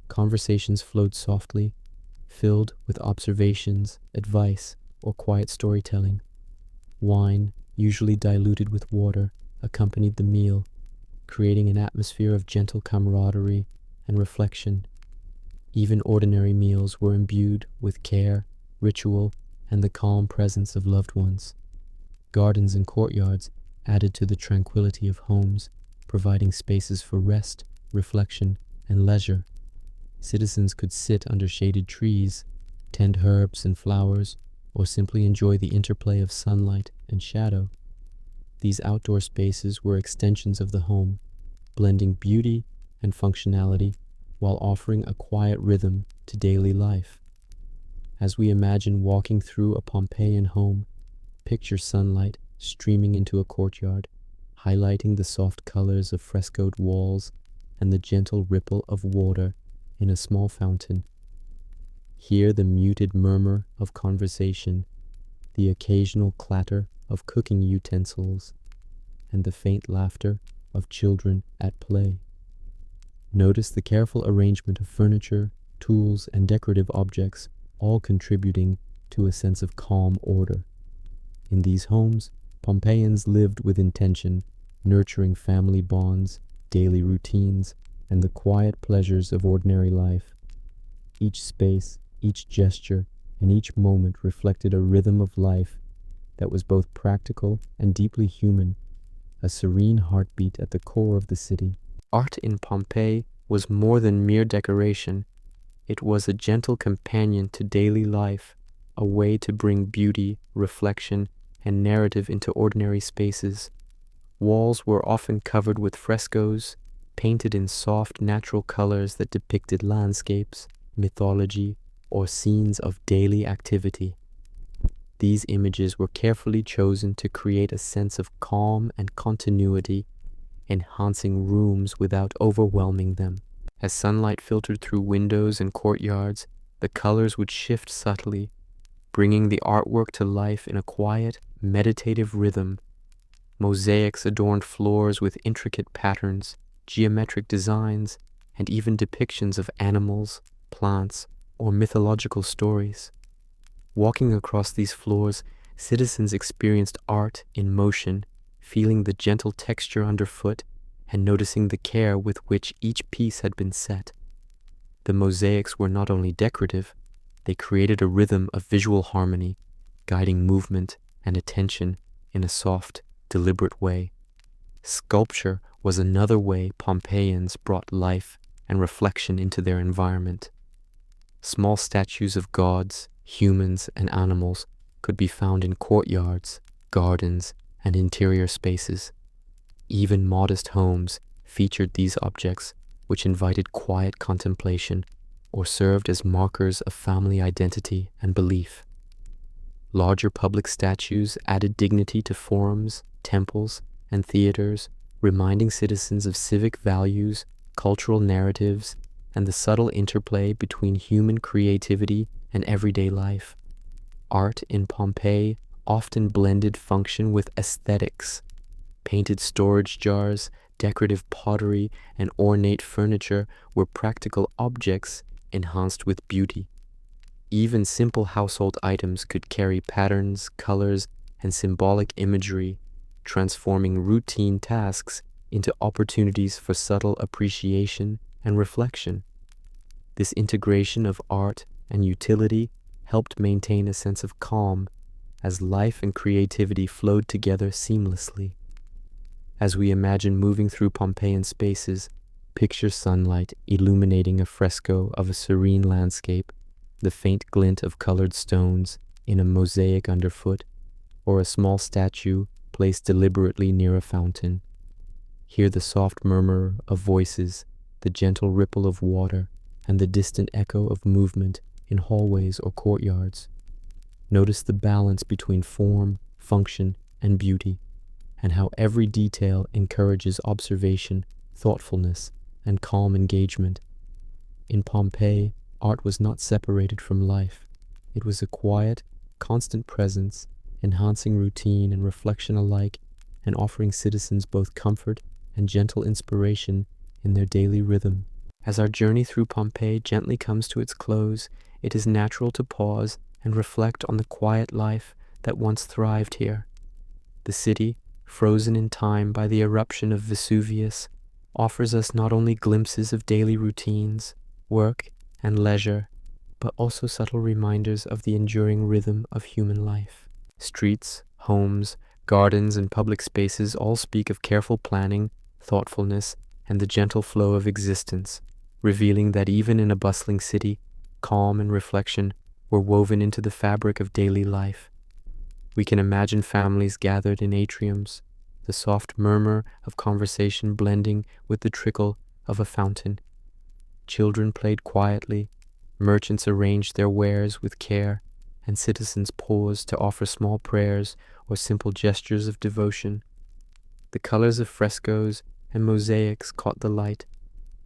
Conversations flowed softly, filled with observations, advice, or quiet storytelling. Wine, usually diluted with water, accompanied the meal, creating an atmosphere of gentle camaraderie and reflection. Even ordinary meals were imbued with care, ritual, and the calm presence of loved ones. Gardens and courtyards added to the tranquility of homes, providing spaces for rest, reflection, and leisure. Citizens could sit under shaded trees, tend herbs and flowers, or simply enjoy the interplay of sunlight and shadow. These outdoor spaces were extensions of the home, blending beauty and functionality while offering a quiet rhythm to daily life. As we imagine walking through a Pompeian home, picture sunlight streaming into a courtyard, highlighting the soft colors of frescoed walls and the gentle ripple of water in a small fountain. Hear the muted murmur of conversation, the occasional clatter of cooking utensils, and the faint laughter of children at play. Notice the careful arrangement of furniture, tools, and decorative objects, all contributing to a sense of calm order. In these homes, Pompeians lived with intention, nurturing family bonds, daily routines, and the quiet pleasures of ordinary life. Each space, each gesture, and each moment reflected a rhythm of life that was both practical and deeply human, a serene heartbeat at the core of the city. Art in Pompeii was more than mere decoration. It was a gentle companion to daily life, a way to bring beauty, reflection, and narrative into ordinary spaces. Walls were often covered with frescoes, painted in soft, natural colors that depicted landscapes, mythology, or scenes of daily activity. These images were carefully chosen to create a sense of calm and continuity, enhancing rooms without overwhelming them. As sunlight filtered through windows and courtyards, the colors would shift subtly, bringing the artwork to life in a quiet, meditative rhythm. Mosaics adorned floors with intricate patterns, geometric designs, and even depictions of animals, plants, or mythological stories. Walking across these floors, citizens experienced art in motion, feeling the gentle texture underfoot and noticing the care with which each piece had been set. The mosaics were not only decorative, they created a rhythm of visual harmony, guiding movement and attention in a soft, deliberate way. Sculpture was another way Pompeians brought life and reflection into their environment. Small statues of gods, humans, and animals could be found in courtyards, gardens, and interior spaces. Even modest homes featured these objects, which invited quiet contemplation or served as markers of family identity and belief. Larger public statues added dignity to forums, temples, and theaters, reminding citizens of civic values, cultural narratives, and the subtle interplay between human creativity and everyday life. Art in Pompeii often blended function with aesthetics. Painted storage jars, decorative pottery, and ornate furniture were practical objects enhanced with beauty. Even simple household items could carry patterns, colors, and symbolic imagery, transforming routine tasks into opportunities for subtle appreciation and reflection. This integration of art and utility helped maintain a sense of calm as life and creativity flowed together seamlessly. As we imagine moving through Pompeian spaces, picture sunlight illuminating a fresco of a serene landscape, the faint glint of colored stones in a mosaic underfoot, or a small statue placed deliberately near a fountain. Hear the soft murmur of voices, the gentle ripple of water, and the distant echo of movement in hallways or courtyards. Notice the balance between form, function, and beauty, and how every detail encourages observation, thoughtfulness, and calm engagement. In Pompeii, art was not separated from life. It was a quiet, constant presence, enhancing routine and reflection alike, and offering citizens both comfort and gentle inspiration in their daily rhythm. As our journey through Pompeii gently comes to its close, it is natural to pause and reflect on the quiet life that once thrived here. The city, frozen in time by the eruption of Vesuvius, offers us not only glimpses of daily routines, work, and leisure, but also subtle reminders of the enduring rhythm of human life. Streets, homes, gardens, and public spaces all speak of careful planning, thoughtfulness, and the gentle flow of existence, revealing that even in a bustling city, calm and reflection were woven into the fabric of daily life. We can imagine families gathered in atriums, the soft murmur of conversation blending with the trickle of a fountain. Children played quietly, merchants arranged their wares with care, and citizens paused to offer small prayers or simple gestures of devotion. The colors of frescoes and mosaics caught the light,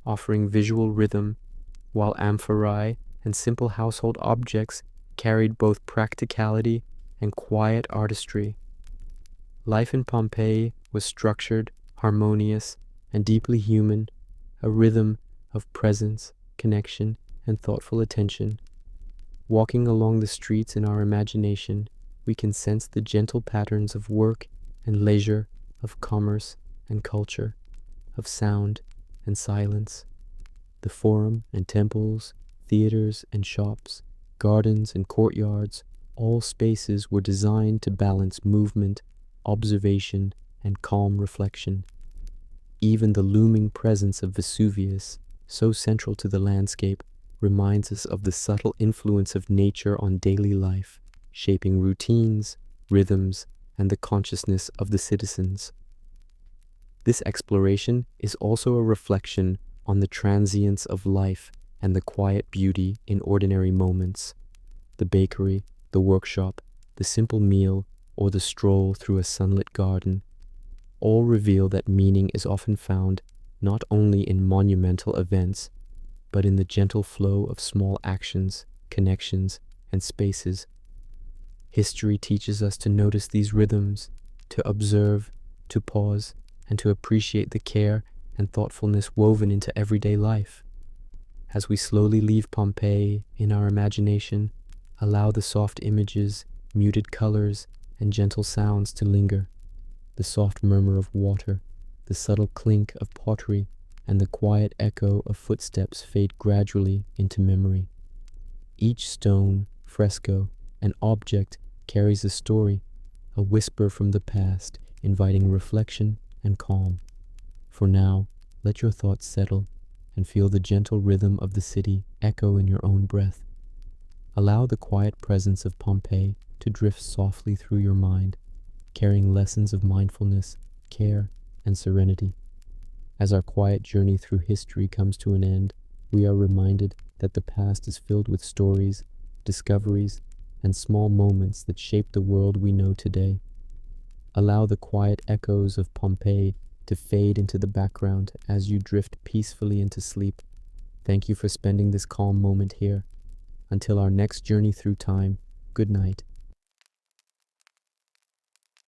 offering visual rhythm, while amphorae and simple household objects carried both practicality and quiet artistry. Life in Pompeii was structured, harmonious, and deeply human, a rhythm of presence, connection, and thoughtful attention. Walking along the streets in our imagination, we can sense the gentle patterns of work and leisure, of commerce and culture, of sound and silence. The forum and temples, theaters and shops, gardens and courtyards, all spaces were designed to balance movement, observation, and calm reflection. Even the looming presence of Vesuvius, so central to the landscape, reminds us of the subtle influence of nature on daily life, shaping routines, rhythms, and the consciousness of the citizens. This exploration is also a reflection on the transience of life and the quiet beauty in ordinary moments. The bakery, the workshop, the simple meal, or the stroll through a sunlit garden all reveal that meaning is often found not only in monumental events, but in the gentle flow of small actions, connections, and spaces. History teaches us to notice these rhythms, to observe, to pause, and to appreciate the care and thoughtfulness woven into everyday life. As we slowly leave Pompeii in our imagination, allow the soft images, muted colors, and gentle sounds to linger. The soft murmur of water, the subtle clink of pottery, and the quiet echo of footsteps fade gradually into memory. Each stone, fresco, and object carries a story, a whisper from the past, inviting reflection and calm. For now, let your thoughts settle and feel the gentle rhythm of the city echo in your own breath. Allow the quiet presence of Pompeii to drift softly through your mind, carrying lessons of mindfulness, care, and serenity. As our quiet journey through history comes to an end, we are reminded that the past is filled with stories, discoveries, and small moments that shape the world we know today. Allow the quiet echoes of Pompeii to fade into the background as you drift peacefully into sleep. Thank you for spending this calm moment here. Until our next journey through time, good night.